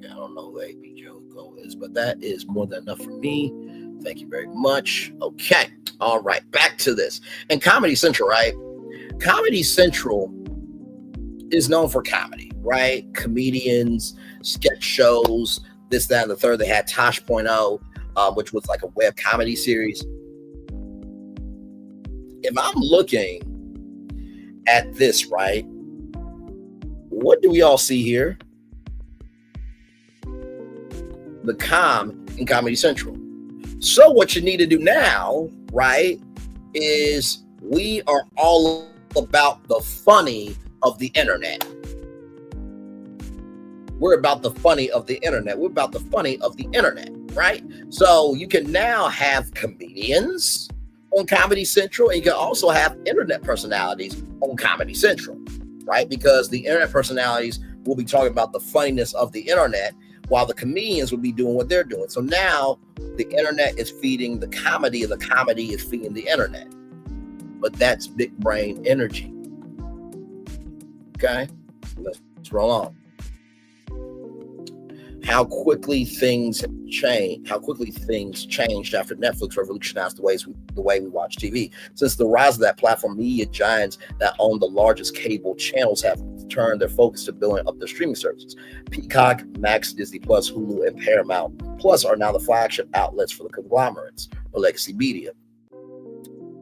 I don't know who AB Joe is, but that is more than enough for me. Thank you very much. Okay. All right. Back to this. And Comedy Central, right? Comedy Central is known for comedy, right? Comedians, sketch shows, this, that, and the third. They had Tosh.0, which was like a web comedy series. If I'm looking at this, right, what do we all see here? The com in Comedy Central. So what you need to do now, right, is we are all about the funny of the internet. We're about the funny of the internet. We're about the funny of the internet, right? So you can now have comedians on Comedy Central, and you can also have internet personalities on Comedy Central, right? Because the internet personalities will be talking about the funniness of the internet, while the comedians will be doing what they're doing. So now the internet is feeding the comedy, and the comedy is feeding the internet. But that's big brain energy. Okay, let's roll on. How quickly things change. How quickly things changed after Netflix revolutionized the way we watch TV. Since the rise of that platform, media giants that own the largest cable channels have turned their focus to building up their streaming services. Peacock, Max, Disney Plus, Hulu, and Paramount Plus are now the flagship outlets for the conglomerates or legacy media,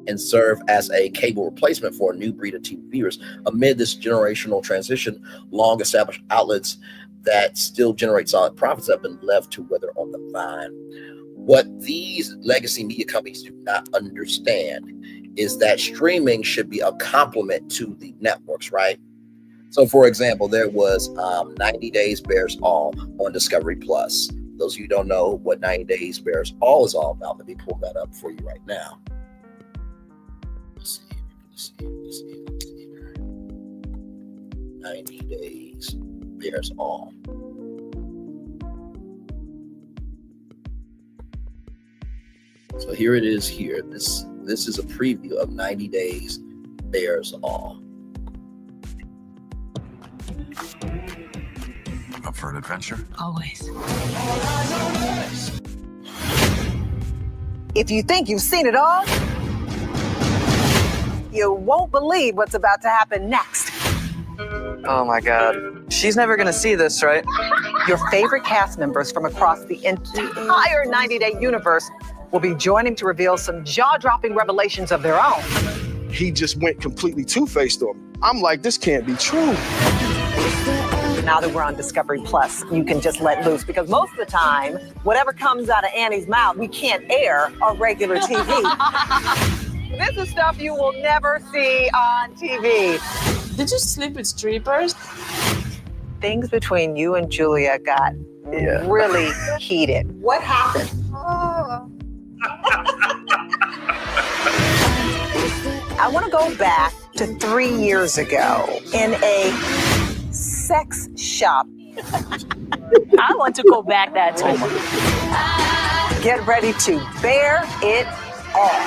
and serve as a cable replacement for a new breed of TV viewers. Amid this generational transition, long-established outlets that still generate solid profits have been left to wither on the vine. What these legacy media companies do not understand is that streaming should be a complement to the networks, right? So, for example, there was 90 Days Bears All on Discovery Plus. Those of you who don't know what 90 Days Bears All is all about, let me pull that up for you right now. Let's see. 90 Days Bears All. So here it is here. This is a preview of 90 Days Bears All. Up for an adventure? Always. If you think you've seen it all, you won't believe what's about to happen next. Oh my God. She's never gonna see this, right? Your favorite cast members from across the entire 90-day universe will be joining to reveal some jaw-dropping revelations of their own. He just went completely two-faced on me. I'm like, this can't be true. Now that we're on Discovery Plus, you can just let loose, because most of the time, whatever comes out of Annie's mouth, we can't air on regular TV. This is stuff you will never see on TV. Did you sleep with strippers? Things between you and Julia got really heated. What happened? I want to go back to 3 years ago in a sex shop. I want to go back that time. Get ready to bear it all.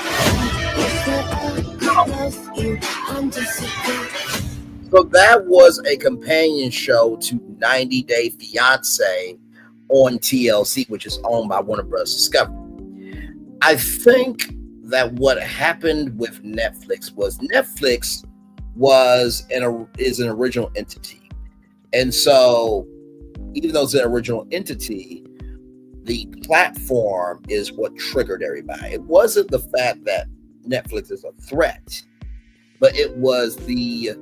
So that was a companion show to 90 Day Fiancé on TLC, which is owned by Warner Bros. Discovery. I think that what happened with Netflix is an original entity. And so even though it's an original entity, the platform is what triggered everybody. It wasn't the fact that Netflix is a threat, but it was the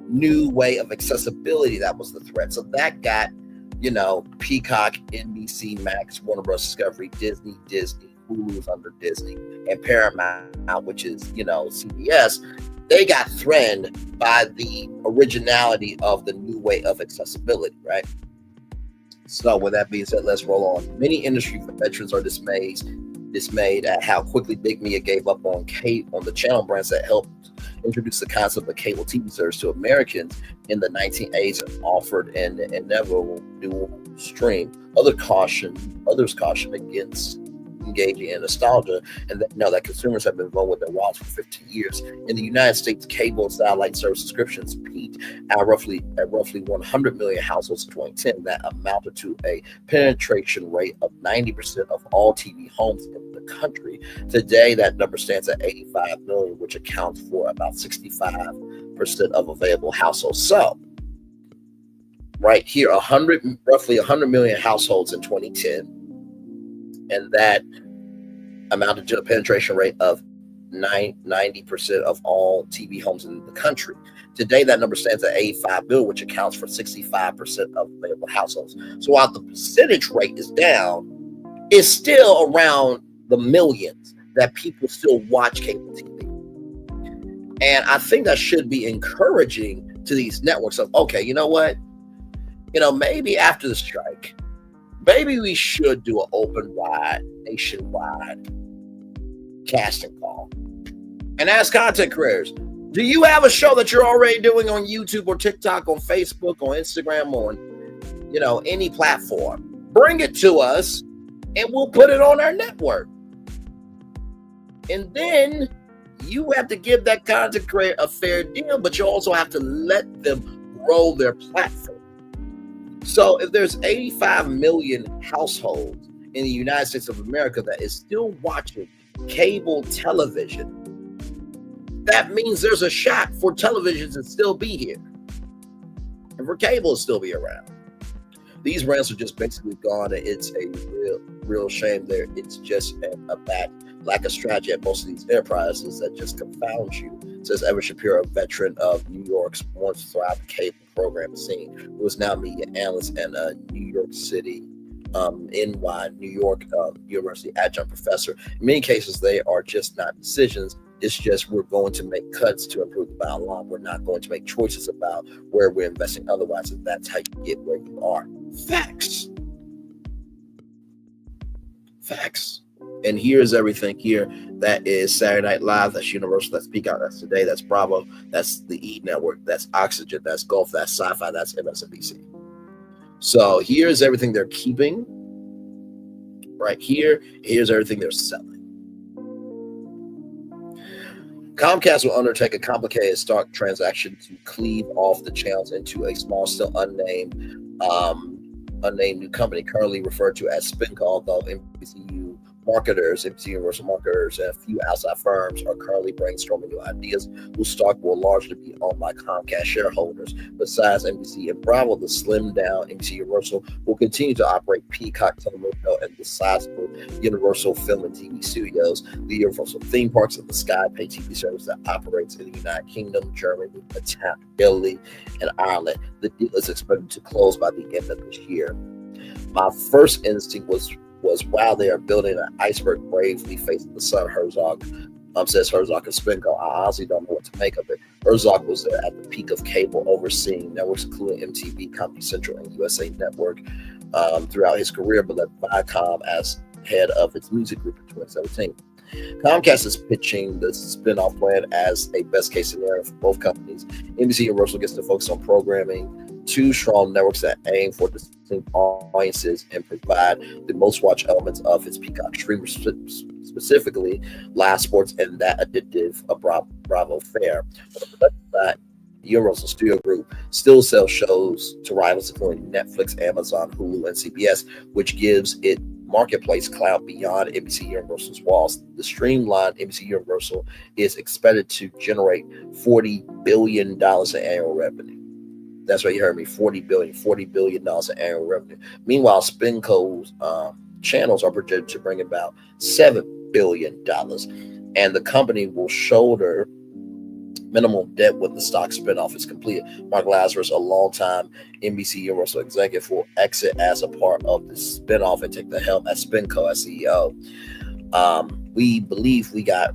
new way of accessibility that was the threat. So that got you know, Peacock, NBC, Max, Warner Bros. Discovery, Disney, Hulu's under Disney, and Paramount, which is, you know, CBS, they got threatened by the originality of the new way of accessibility, right? So with that being said, let's roll on. Many industry veterans are dismayed at how quickly Big Media gave up on the channel brands that helped introduce the concept of cable TV service to Americans in the 1980s and offered an inevitable dual stream. Others caution against engaging in nostalgia, and that consumers have been voting with their wallets for 15 years. In the United States, cable and satellite service subscriptions peaked at roughly 100 million households in 2010. That amounted to a penetration rate of 90% of all TV homes in the country. Today, that number stands at 85 million, which accounts for about 65% of available households. So, right here, roughly 100 million households in 2010. And that amounted to a penetration rate of 90% of all TV homes in the country. Today, that number stands at 85 million, which accounts for 65% of available households. So while the percentage rate is down, it's still around the millions that people still watch cable TV. And I think that should be encouraging to these networks of, okay, you know what? You know, maybe after the strike, maybe we should do an open wide, nationwide casting call and ask content creators, do you have a show that you're already doing on YouTube or TikTok, on Facebook, on Instagram, on, you know, any platform? Bring it to us and we'll put it on our network. And then you have to give that content creator a fair deal, but you also have to let them grow their platform. So if there's 85 million households in the United States of America that is still watching cable television, that means there's a shot for television to still be here and for cable to still be around. These brands are just basically gone, and it's a real shame there. It's just a bad lack of strategy at most of these enterprises that just confounds you, says Evan Shapiro, a veteran of New York's once thriving cable program scene, who is now media analyst and a New York City, New York University adjunct professor. In many cases, they are just not decisions. It's just we're going to make cuts to improve the bottom line. We're not going to make choices about where we're investing otherwise, and that's how you get where you are. Facts. And here's everything here. That is Saturday Night Live. That's Universal. That's Peacock. That's Today. That's Bravo. That's the E! Network. That's Oxygen. That's Gulf. That's Sci-Fi. That's MSNBC. So here's everything they're keeping. Right here. Here's everything they're selling. Comcast will undertake a complicated stock transaction to cleave off the channels into a small, still unnamed new company, currently referred to as SpinCo, although NBCU marketers, NBC Universal marketers, and a few outside firms are currently brainstorming new ideas whose stock will largely be owned by Comcast shareholders. Besides NBC and Bravo, the slimmed down NBC Universal will continue to operate Peacock Television and the sizable Universal Film and TV Studios, the Universal theme parks, and the Sky Pay TV service that operates in the United Kingdom, Germany, Italy, and Ireland. The deal is expected to close by the end of this year. My first instinct was wow, they are building an iceberg bravely facing the sun, Herzog says Herzog and SpinCo. I honestly don't know what to make of it. Herzog was there at the peak of cable, overseeing networks including MTV, Comedy Central, and USA Network throughout his career, but led Viacom as head of its music group in 2017. Comcast is pitching the spin-off plan as a best-case scenario for both companies. NBC Universal gets to focus on programming two strong networks that aim for distinct audiences and provide the most watched elements of its Peacock streamers, specifically live sports and that addictive Bravo fare. That Universal Studio Group still sells shows to rivals including Netflix, Amazon, Hulu, and CBS, which gives it marketplace clout beyond NBC Universal's walls. The streamlined NBC Universal is expected to generate $40 billion in annual revenue. That's right, you heard me, $40 billion in annual revenue. Meanwhile, SpinCo's channels are projected to bring about $7 billion, and the company will shoulder Minimal debt with the stock spinoff is completed. Mark Lazarus, a longtime NBC Universal executive, will exit as a part of the spinoff and take the helm as SpinCo as CEO. We believe we got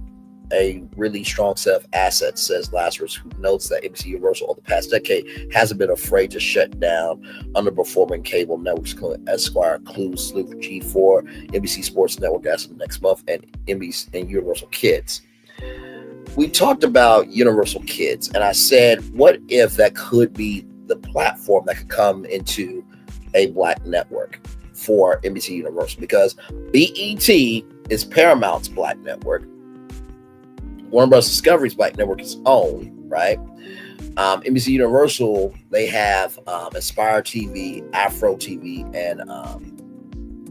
a really strong set of assets, says Lazarus, who notes that NBC Universal over the past decade hasn't been afraid to shut down underperforming cable networks, including Esquire, Clue, Sleuth, G4, NBC Sports Network as of next month, and NBC and Universal Kids. We talked about Universal Kids, and I said, what if that could be the platform that could come into a black network for NBC Universal? Because BET is Paramount's black network. Warner Bros. Discovery's black network is own, right? NBC Universal, they have Aspire TV, Afro TV, and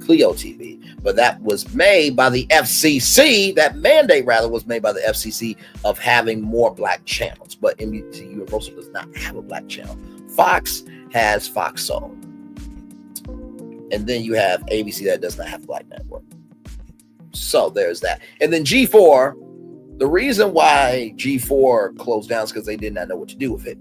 Clio TV, but that was made by the FCC. That mandate, rather, was made by the FCC of having more black channels. But NBC Universal does not have a black channel. Fox has Fox Soul, and then you have ABC that does not have a black network. So there's that. And then G4. The reason why G4 closed down is because they did not know what to do with it.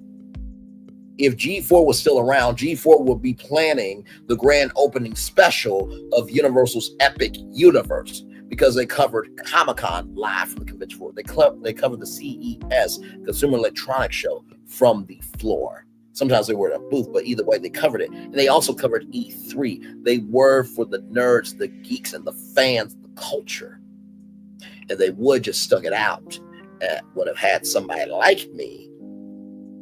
If G4 was still around, G4 would be planning the grand opening special of Universal's Epic Universe, because they covered Comic-Con live from the convention floor. They covered the CES, Consumer Electronics Show, from the floor. Sometimes they were in a booth, but either way, they covered it. And they also covered E3. They were for the nerds, the geeks, and the fans, the culture. And they would just stuck it out and would have had somebody like me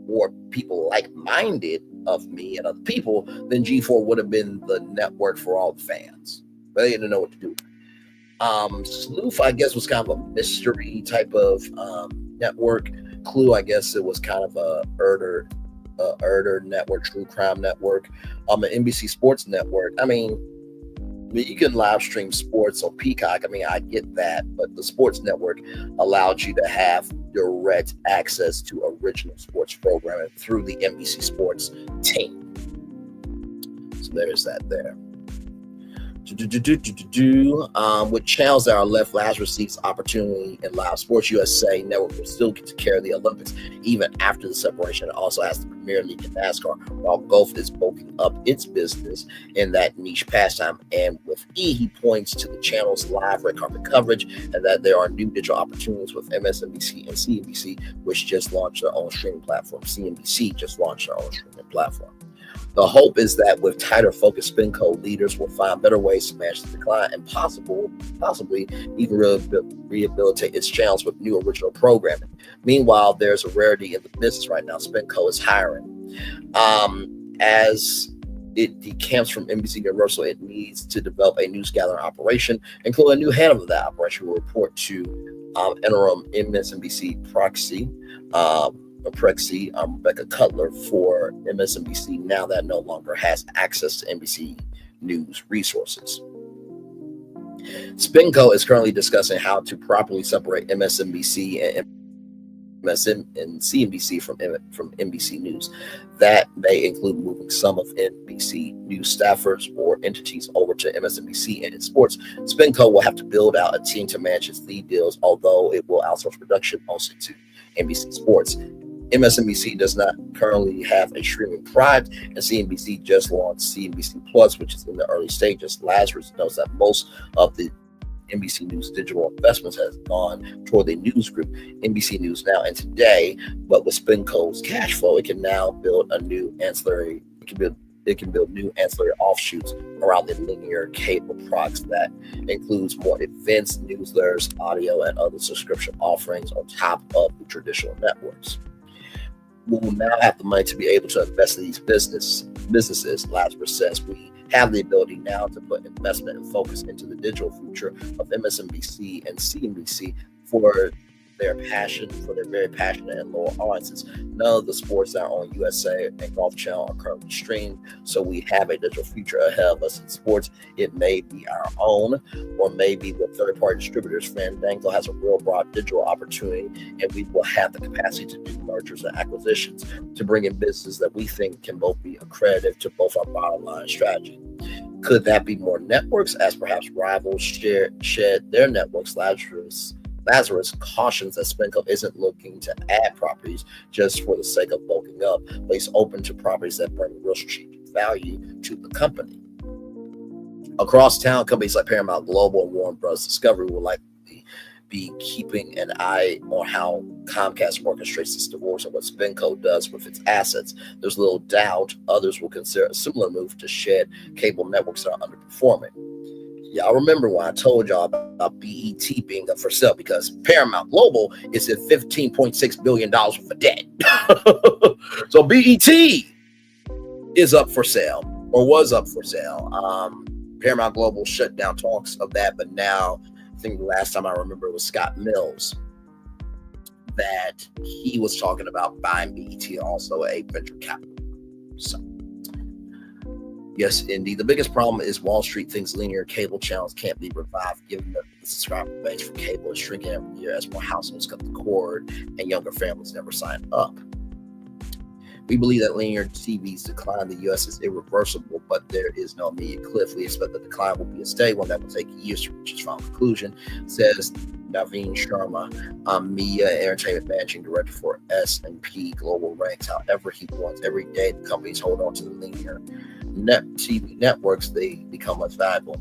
or people like-minded of me and other people, then G4 would have been the network for all the fans. But they didn't know what to do. Sleuth, I guess, was kind of a mystery type of network. Clue, I guess it was kind of a Erder network, true crime network. An NBC Sports Network. I mean, you can live stream sports on Peacock. I mean, I get that, but the sports network allowed you to have direct access to original sports programming through the NBC Sports team. So there's that there. With channels that are left, Lazarus seeks opportunity in live sports. USA Network will still get to carry the Olympics even after the separation. It also has the Premier League in NASCAR, while golf is bulking up its business in that niche pastime. And with E, he points to the channel's live red carpet coverage and that there are new digital opportunities with MSNBC and CNBC, which just launched their own streaming platform. CNBC just launched their own streaming platform. The hope is that with tighter focus, SpinCo leaders will find better ways to manage the decline and possibly even rehabilitate its channels with new original programming. Meanwhile, there's a rarity in the business right now. SpinCo is hiring. As it decamps from NBC Universal, it needs to develop a news gathering operation, including a new head of that operation who will report to interim MSNBC proxy. Rebecca Cutler for MSNBC, now that no longer has access to NBC News resources. SpinCo is currently discussing how to properly separate MSNBC and CNBC from NBC News. That may include moving some of NBC News staffers or entities over to MSNBC and its sports. SpinCo will have to build out a team to manage its lead deals, although it will outsource production mostly to NBC Sports. MSNBC does not currently have a streaming product, and CNBC just launched CNBC Plus, which is in the early stages. Lazarus knows that most of the NBC News digital investments has gone toward the news group, NBC News Now and Today. But with SpinCo's cash flow, it can now build a new ancillary. It can build new ancillary offshoots around the linear cable products that includes more events, newsletters, audio, and other subscription offerings on top of the traditional networks. We will now have the money to be able to invest in these businesses. Lazarus says we have the ability now to put investment and focus into the digital future of MSNBC and CNBC for their very passionate and loyal audiences. None of the sports that are on USA and Golf Channel are currently streamed, so we have a digital future ahead of us in sports. It may be our own, or maybe with third-party distributors. Fandango has a real broad digital opportunity, and we will have the capacity to do mergers and acquisitions to bring in businesses that we think can both be accretive to both our bottom line strategy. Could that be more networks, as perhaps rivals shed their networks? Lazarus cautions that SpinCo isn't looking to add properties just for the sake of bulking up, but he's open to properties that bring real strategic value to the company. Across town, companies like Paramount Global and Warner Bros. Discovery will likely be keeping an eye on how Comcast orchestrates this divorce and what SpinCo does with its assets. There's little doubt others will consider a similar move to shed cable networks that are underperforming. Y'all remember when I told y'all about BET being up for sale because Paramount Global is at $15.6 billion worth of debt. So BET is up for sale or was up for sale. Paramount Global shut down talks of that, but now I think the last time I remember it was Scott Mills that he was talking about buying BET, also a venture capital. So, yes, indeed. The biggest problem is Wall Street thinks linear cable channels can't be revived, given that the subscriber base for cable is shrinking every year as more households cut the cord and younger families never sign up. We believe that linear TV's decline in the U.S. is irreversible, but there is no immediate cliff. We expect the decline will be a steady one that will take years to reach its final conclusion, says Naveen Sharma, media and entertainment managing director for S&P Global Ranks. However, he warns every day the companies hold on to the linear TV networks, they become less valuable.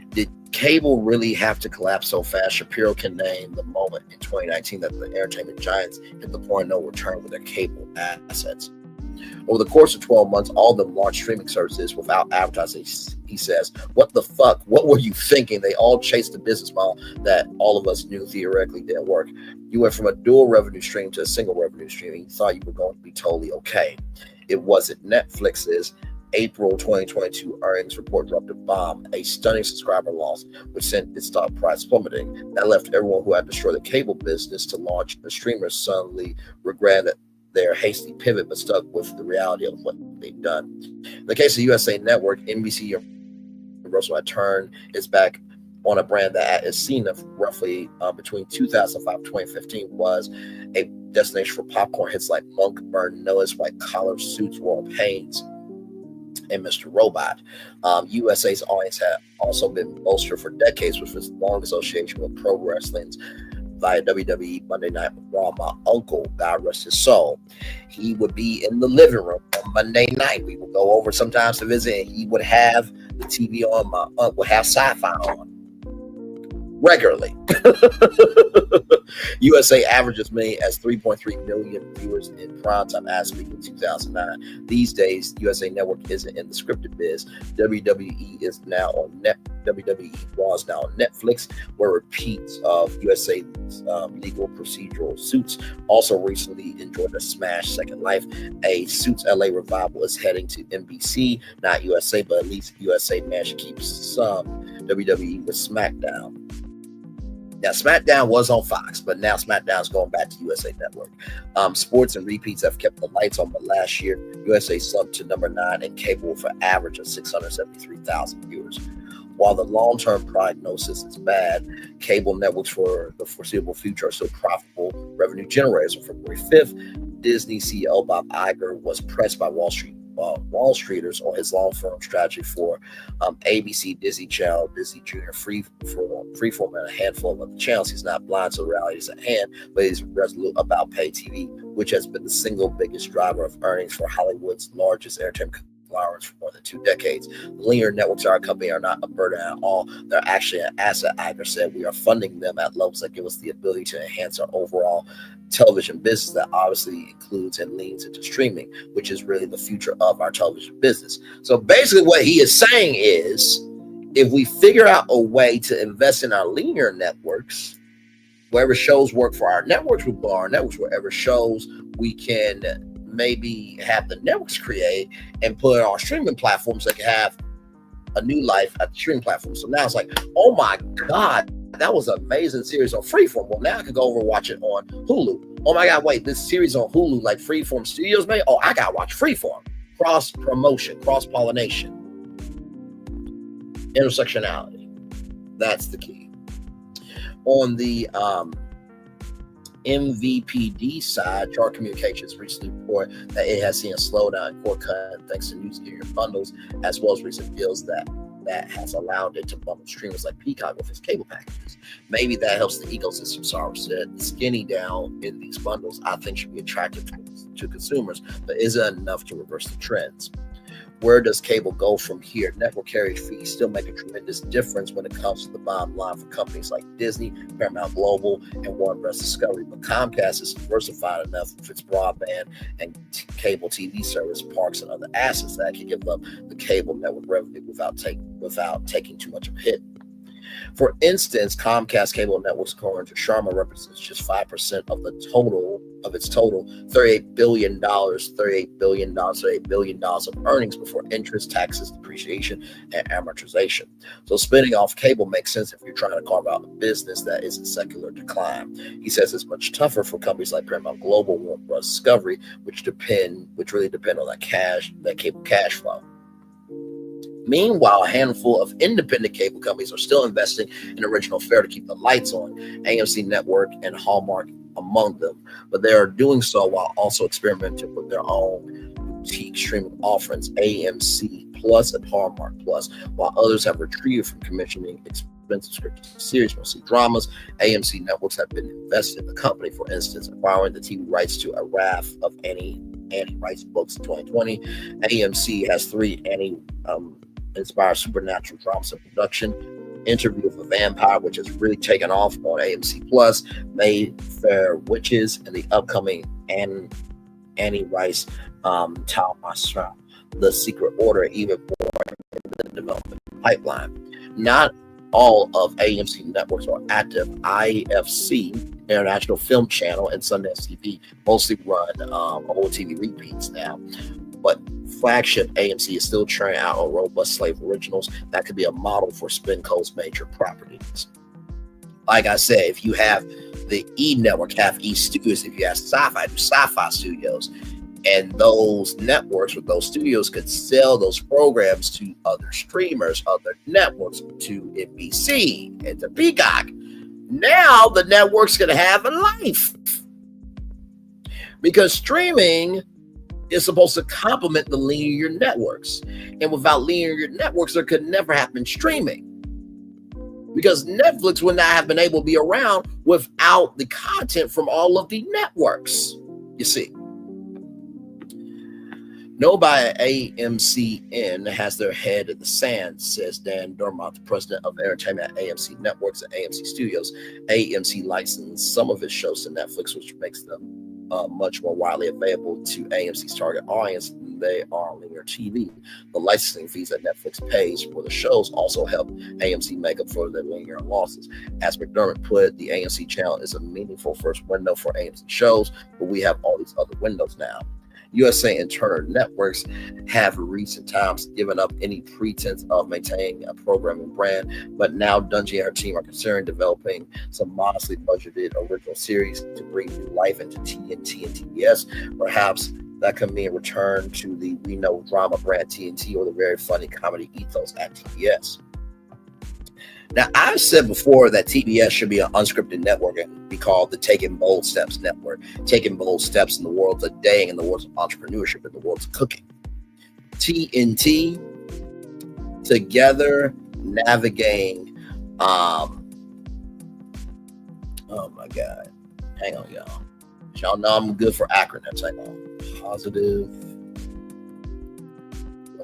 Did cable really have to collapse so fast? Shapiro can name the moment in 2019 that the entertainment giants hit the point of no return with their cable assets. Over the course of 12 months, all of them launched streaming services without advertising. He says, what the fuck? What were you thinking? They all chased a business model that all of us knew theoretically didn't work. You went from a dual revenue stream to a single revenue stream, and you thought you were going to be totally okay. It wasn't. Netflix's April 2022 earnings report dropped a bomb, a stunning subscriber loss, which sent its stock price plummeting. That left everyone who had destroyed the cable business to launch the streamers suddenly regretted their hasty pivot, but stuck with the reality of what they've done. In the case of USA Network, NBC Universal had turned its back on a brand that is seen of roughly between 2005 and 2015 was a destination for popcorn hits like Monk, Burn Notice, White Collar, Suits, Royal Pains, and Mr. Robot. USA's audience had also been bolstered for decades with its long association with pro wrestling's via WWE Monday Night Raw. My uncle, God rest his soul, he would be in the living room on Monday night. We would go over sometimes to visit, and he would have the TV on. My uncle would have sci-fi on regularly. USA averages as many as 3.3 million viewers in primetime ad speak in 2009. These days, USA Network isn't in the scripted biz. WWE is now on WWE Raw is now on Netflix, where repeats of USA's legal procedural Suits also recently enjoyed a smash Second Life. A Suits LA revival is heading to NBC, not USA, but at least USA managed to keep some WWE with SmackDown. Now, SmackDown was on Fox, but now SmackDown is going back to USA Network. Sports and repeats have kept the lights on, but last year, USA slumped to number 9 in cable for an average of 673,000 viewers. While the long-term prognosis is bad, cable networks for the foreseeable future are still profitable revenue generators. On February 5th, Disney CEO Bob Iger was pressed by Wall Streeters on his long-term strategy for ABC, Disney Channel, Disney Junior, Freeform, and a handful of other channels. He's not blind to the realities at hand, but he's resolute about pay TV, which has been the single biggest driver of earnings for Hollywood's largest entertainment conglomerates for more than 2 decades. The linear networks of our company are not a burden at all. They're actually an asset. Iger said, we are funding them at levels that give us the ability to enhance our overall television business that obviously includes and leans into streaming, which is really the future of our television business. So basically what he is saying is, if we figure out a way to invest in our linear networks, wherever shows work for our networks, we buy our networks, wherever shows we can maybe have the networks create and put it on streaming platforms that can have a new life at the streaming platform. So now it's like, oh my God, that was an amazing series on Freeform. Well, now I can go over and watch it on Hulu. Oh my God, wait, this series on Hulu, like Freeform Studios made? Oh, I gotta watch Freeform. Cross promotion, cross pollination, intersectionality. That's the key. On the MVPD side, Chart Communications recently reported that it has seen a slowdown in cord cutting thanks to new carrier bundles, as well as recent deals that that has allowed it to bundle streamers like Peacock with its cable packages. Maybe that helps the ecosystem. Sorry, said the skinny down in these bundles I think should be attractive to consumers, but is it enough to reverse the trends? Where does cable go from here? Network carriage fees still make a tremendous difference when it comes to the bottom line for companies like Disney, Paramount Global, and Warner Bros. Discovery. But Comcast is diversified enough with its broadband and cable TV service, parks, and other assets that can give up the cable network revenue without taking too much of a hit. For instance, Comcast cable network's according to Sharma represents just 5% of its total $38 billion of earnings before interest, taxes, depreciation, and amortization. So spinning off cable makes sense if you're trying to carve out a business that is in secular decline. He says it's much tougher for companies like Paramount Global, Warner Bros. Discovery, which really depend on that cable cash flow. Meanwhile, a handful of independent cable companies are still investing in original fare to keep the lights on, AMC Network and Hallmark among them, but they are doing so while also experimenting with their own boutique streaming offerings, AMC Plus and Hallmark Plus, while others have retreated from commissioning expensive scripted series, mostly dramas. AMC Networks have been invested in the company, for instance, acquiring the TV rights to a raft of Annie Rice books in 2020. AMC has 3 inspired supernatural dramas in production. Interview with a Vampire, which has really taken off on AMC Plus, Mayfair Witches, and the upcoming Annie Rice Talmasra, The Secret Order, even more in the development pipeline. Not all of AMC networks are active. IFC, International Film Channel, and Sundance TV mostly run old TV repeats now. But flagship AMC is still churning out a robust slate of originals that could be a model for SpinCo's major properties. Like I said, if you have the E Network, have E Studios. If you have Sci-Fi, do Sci-Fi Studios. And those networks with those studios could sell those programs to other streamers, other networks, to NBC and to Peacock. Now the network's going to have a life. Because streaming is supposed to complement the linear networks. And without linear networks, there could never have been streaming. Because Netflix would not have been able to be around without the content from all of the networks. You see. Nobody at AMCN has their head in the sand, says Dan Dormont, the president of entertainment at AMC Networks and AMC Studios. AMC licensed some of its shows to Netflix, which makes them much more widely available to AMC's target audience than they are on linear TV. The licensing fees that Netflix pays for the shows also help AMC make up for their linear losses. As McDermott put it, the AMC channel is a meaningful first window for AMC shows, but we have all these other windows now. USA and Turner Networks have in recent times given up any pretense of maintaining a programming brand, but now Dungy and her team are considering developing some modestly budgeted original series to bring new life into TNT and TBS. Perhaps that could mean return to the We Know drama brand TNT or the very funny comedy ethos at TBS. Now, I've said before that TBS should be an unscripted network and be called the Taking Bold Steps Network, taking bold steps in the world of dating, in the world of entrepreneurship, in the world of cooking. TNT, Together Navigating, oh my God, hang on, y'all. Y'all know I'm good for acronyms. Hang on. Positive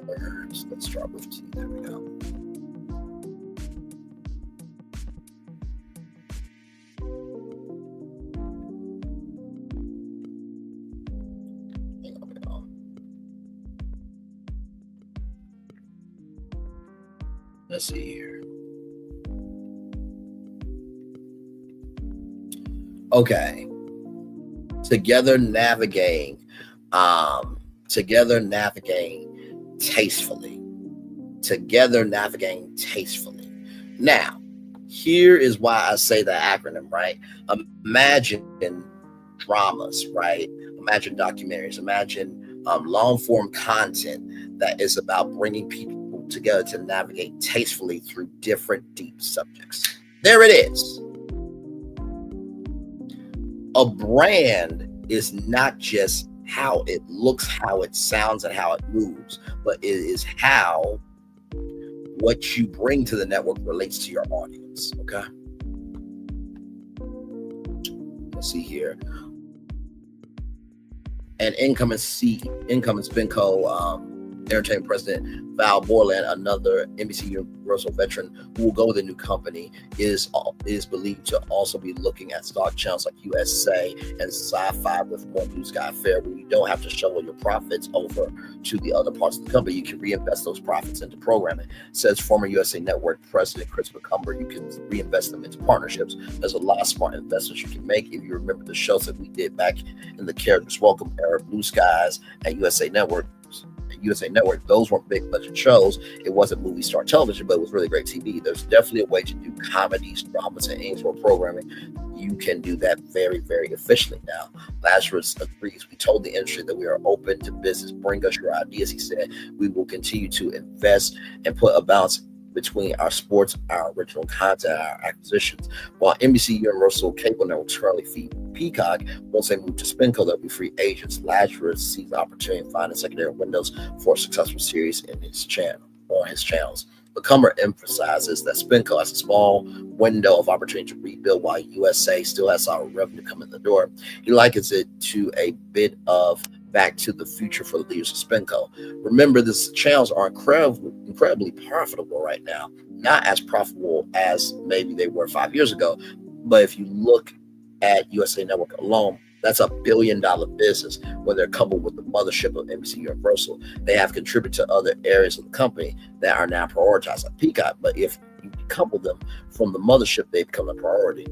words. Let's start with T. There we go. Let's see here. Okay. Together navigating tastefully. Together navigating tastefully. Now, here is why I say the acronym, right? Imagine dramas, right? Imagine documentaries. Imagine long-form content that is about bringing people together to navigate tastefully through different deep subjects. There it is. A brand is not just how it looks, how it sounds, and how it moves, but it is how what you bring to the network relates to your audience. Okay. Let's see here. And incoming SpinCo Entertainment President Val Borland, another NBC Universal veteran who will go with the new company, is believed to also be looking at stock channels like USA and Sci-Fi with more blue sky fare, where you don't have to shovel your profits over to the other parts of the company. You can reinvest those profits into programming. Says former USA Network President Chris McCumber, you can reinvest them into partnerships. There's a lot of smart investments you can make. If you remember the shows that we did back in the Characters Welcome era, Blue Skies and USA Network, those weren't big budget shows. It wasn't movie star television, but it was really great TV. There's definitely a way to do comedies, dramas, and Ainsworth programming. You can do that very, very efficiently now. Lazarus agrees. We told the industry that we are open to business. Bring us your ideas, he said. We will continue to invest and put a balance between our sports, our original content, our acquisitions. While NBC Universal cable networks currently feed Peacock, once they move to SpinCo, they'll be free agents. Lazarus sees the opportunity in finding secondary windows for a successful series in his channel or his channels. McCumber emphasizes that SpinCo has a small window of opportunity to rebuild while USA still has our revenue coming in the door. He likens it to a bit of Back to the Future for the leaders of SpinCo. Remember, these channels are incredibly profitable right now. Not as profitable as maybe they were 5 years ago, but if you look at USA Network alone, that's $1 billion business when they're coupled with the mothership of NBC Universal. They have contributed to other areas of the company that are now prioritized like Peacock, but if you decouple them from the mothership, they become a priority.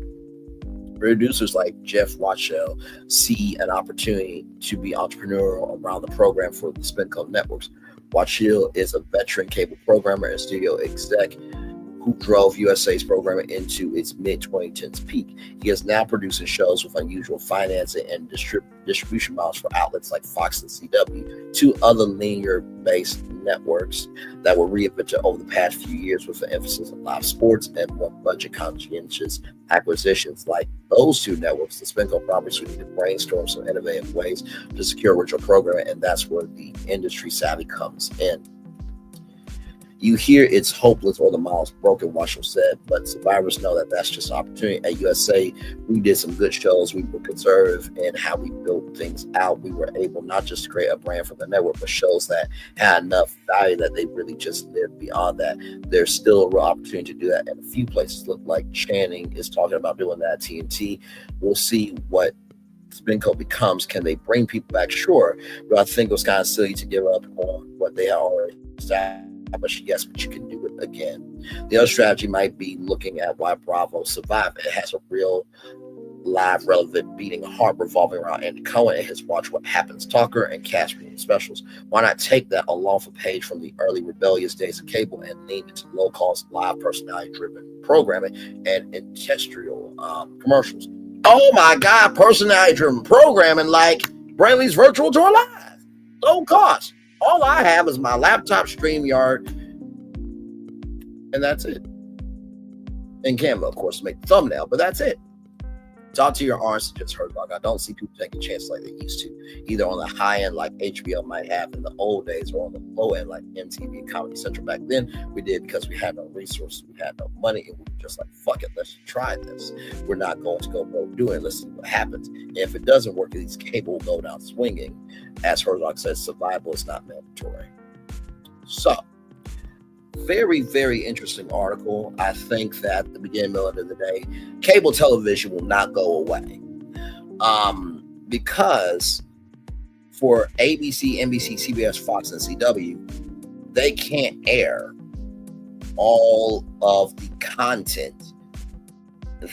Producers like Jeff Watchell see an opportunity to be entrepreneurial around the program for the SpinCo networks. Watchell is a veteran cable programmer and studio exec who drove USA's programming into its mid-2010s peak. He is now producing shows with unusual financing and distribution models for outlets like Fox and CW, two other linear-based networks that were reinvented over the past few years with an emphasis on live sports and more budget-conscientious acquisitions. Like those two networks, the SpinCo properties would need to brainstorm some innovative ways to secure original programming, and that's where the industry savvy comes in. You hear it's hopeless or the miles broken, Marshall said, but survivors know that that's just an opportunity. At USA, we did some good shows. We were conservative in how we built things out. We were able not just to create a brand for the network, but shows that had enough value that they really just lived beyond that. There's still a real opportunity to do that in a few places. Look like Channing is talking about doing that at TNT. We'll see what SpinCo becomes. Can they bring people back? Sure, but I think it was kind of silly to give up on what they already established. Yes, but you can do it again. The other strategy might be looking at why Bravo survived. It has a real live, relevant, beating heart revolving around Andy Cohen and his Watch What Happens Talker and Cast Reunion specials. Why not take that unlawful page from the early rebellious days of cable and lean into low-cost, live, personality-driven programming and industrial commercials? Oh my God, personality-driven programming like Brantley's Virtual Tour Live. Low cost. All I have is my laptop StreamYard, and that's it. And Canva, of course, to make the thumbnail, but that's it. Talk to your arms, just heard about. I don't see people taking chances like they used to, either on the high end like HBO might have in the old days, or on the low end like MTV and Comedy Central. Back then, we did because we had no resources, we had no money, and we were just like, fuck it, let's try this. We're not going to go broke doing it. Let's see what happens. And if it doesn't work, these cable will go down swinging. As Herzog says, survival is not mandatory. So, very, very interesting article. I think that at the beginning, middle, end of the day, cable television will not go away. Because for ABC, NBC, CBS, Fox, and CW, they can't air all of the content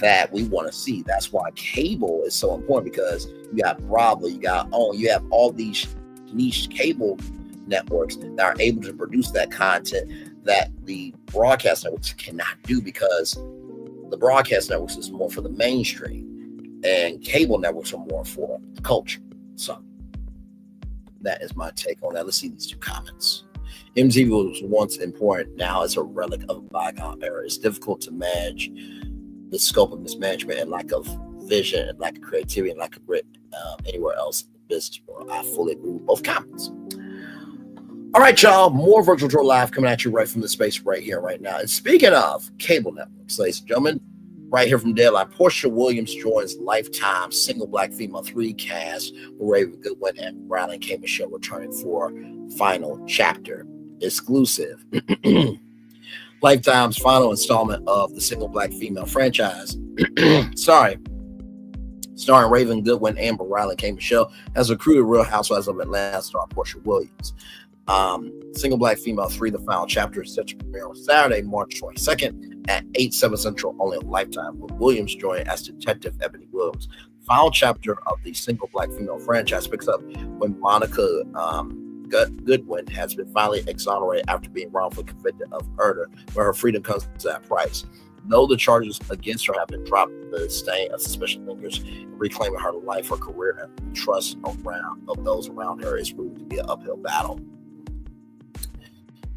that we want to see. That's why cable is so important, because you got Bravo, you have all these niche cable networks that are able to produce that content that the broadcast networks cannot do, because the broadcast networks is more for the mainstream and cable networks are more for the culture. So that is my take on that. Let's see these two comments. MTV was once important, now it's a relic of a bygone era. It's difficult to manage the scope of mismanagement and lack of vision and lack of creativity and lack of grit anywhere else in the business world. I fully agree with both comments. All right, y'all. More Virtual Tour Live coming at you right from the space right here, right now. And speaking of cable networks, ladies and gentlemen, right here from Deadline, Portia Williams joins Lifetime single black female 3 cast with Raven Goodwin and Riley K. Michelle returning for final chapter. Exclusive. Lifetime's final installment of the single black female franchise. Starring Raven Goodwin, Amber Riley, K. Michelle has recruited Real Housewives of Atlanta star Portia Williams. Single Black Female 3, the final chapter, is set to premiere on Saturday, March 22nd at 8/7 Central, only on Lifetime, with Williams joining as Detective Ebony Williams. Final chapter of the Single Black Female franchise picks up when Monica Goodwin has been finally exonerated after being wrongfully convicted of murder, where her freedom comes at that price. Though the charges against her have been dropped, the stain of suspicion lingers. Reclaiming her life, her career, and the trust of those around her is proving to be an uphill battle.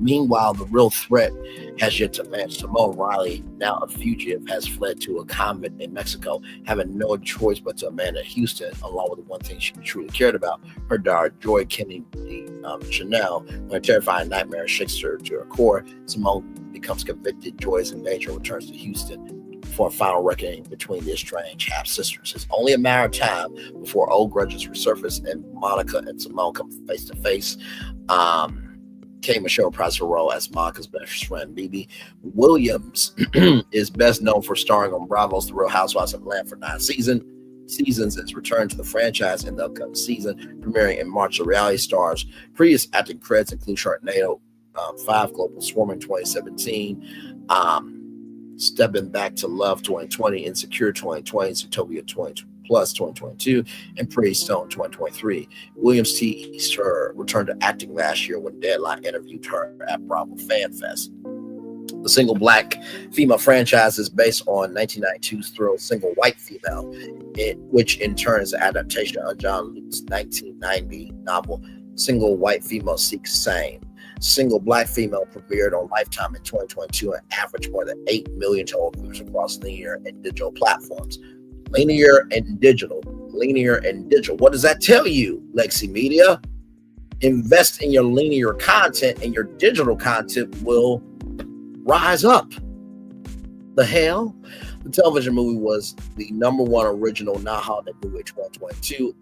Meanwhile, the real threat has yet to match. Simone Riley, now a fugitive, has fled to a convent in Mexico, having no choice but to abandon Houston, along with the one thing she truly cared about, her daughter, Joy Kennedy Chanel. When a terrifying nightmare shakes her to her core, Simone becomes convicted. Joy is in danger and returns to Houston for a final reckoning between the estranged half-sisters. It's only a matter of time before old grudges resurface and Monica and Simone come face to face. K. Michelle reprised her role as Monica's best friend, Bibi. Williams is best known for starring on Bravo's The Real Housewives of Atlanta for 9 seasons. Its return to the franchise in the upcoming season, premiering in March. The reality stars previous acting credits include Sharknado 5, Global Swarming 2017, Stepping Back to Love 2020, Insecure 2020, Zootopia 2022, and Pretty Stone 2023. Williams teased her return to acting last year when Deadline interviewed her at Bravo Fan Fest. The Single Black Female franchise is based on 1992's thrill Single White Female, which in turn is an adaptation of John Luke's 1990 novel Single White Female Seeks Same. Single Black Female premiered on Lifetime in 2022 and averaged more than 8 million total viewers across linear and digital platforms. Linear and digital. What does that tell you, Lexi Media? Invest in your linear content and your digital content will rise up. The hell? The television movie was the #1 original non-holiday movie in 2022.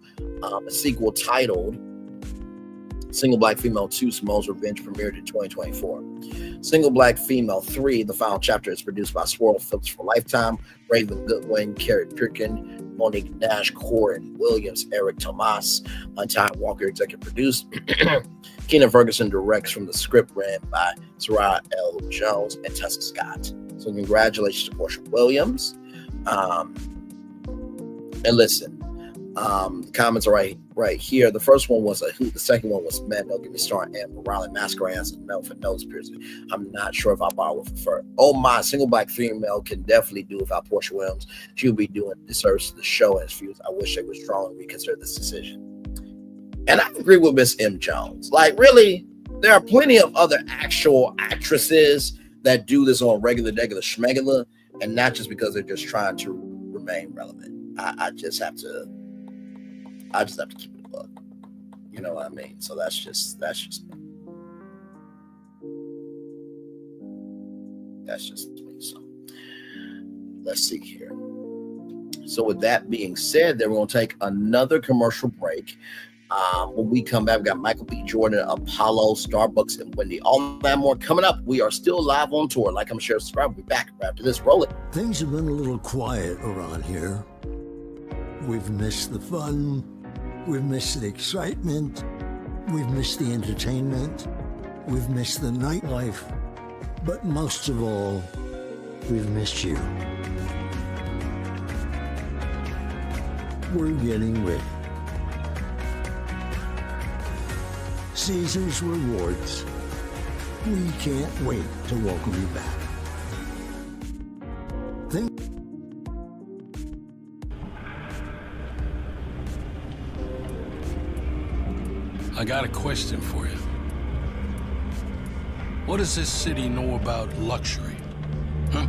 A sequel titled Single Black Female 2, Simone's Revenge, premiered in 2024. Single Black Female 3, the final chapter, is produced by Swirl Films for Lifetime. Raven Goodwin, Carrie Pirkin, Monique Nash, Corin Williams, Eric Tomas, Untied Walker executive produced. Keenan Ferguson directs from the script read by Sarah L. Jones and Tessa Scott. So congratulations to Portia Williams. And listen, the comments are right here. The first one was a hoot. The second one was man, don't get me started. And Riley masquerade as a no for nose piercing. I'm not sure if I bought with prefer. Oh my, Single Black Female can definitely do without Portia Williams. She would be doing disservice to the show and its views. I wish they would strongly reconsider this decision. And I agree with Miss M. Jones. Like, really, there are plenty of other actual actresses that do this on regular schmegula, and not just because they're just trying to remain relevant. I just have to keep it above. You know what I mean? So that's just me. So let's see here. So with that being said, then we're going to take another commercial break. When we come back, we got Michael B. Jordan, Apollo, Starbucks, and Wendy. All that more coming up. We are still live on tour. Like, I'm sure, subscribe. We'll be back after this. Roll it. Things have been a little quiet around here. We've missed the fun. We've missed the excitement. We've missed the entertainment. We've missed the nightlife. But most of all, we've missed you. We're getting ready. Caesar's Rewards. We can't wait to welcome you back. I got a question for you. What does this city know about luxury? Huh?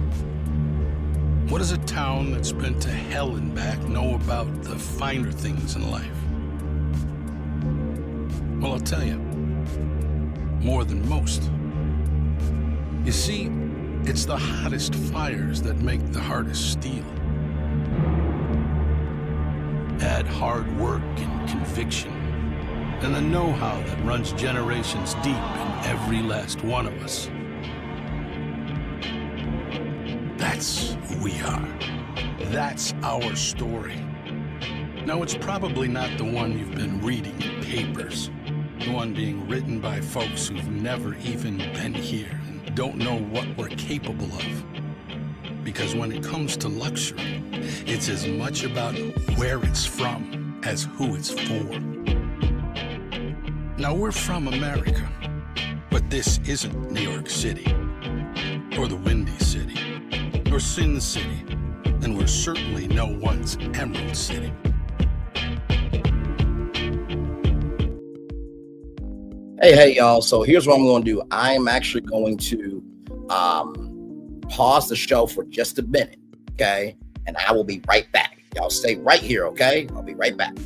What does a town that's been to hell and back know about the finer things in life? Well, I'll tell you. more than most. You see, it's the hottest fires that make the hardest steel. Add hard work and conviction, and the know-how that runs generations deep in every last one of us. That's who we are. That's our story. Now, it's probably not the one you've been reading in papers, the one being written by folks who've never even been here and don't know what we're capable of. Because when it comes to luxury, it's as much about where it's from as who it's for. Now, we're from America, but this isn't New York City, or the Windy City, or Sin City, and we're certainly no one's Emerald City. Hey, y'all. So here's what I'm going to do. I'm actually going to pause the show for just a minute, okay? And I will be right back. Y'all stay right here, okay? I'll be right back.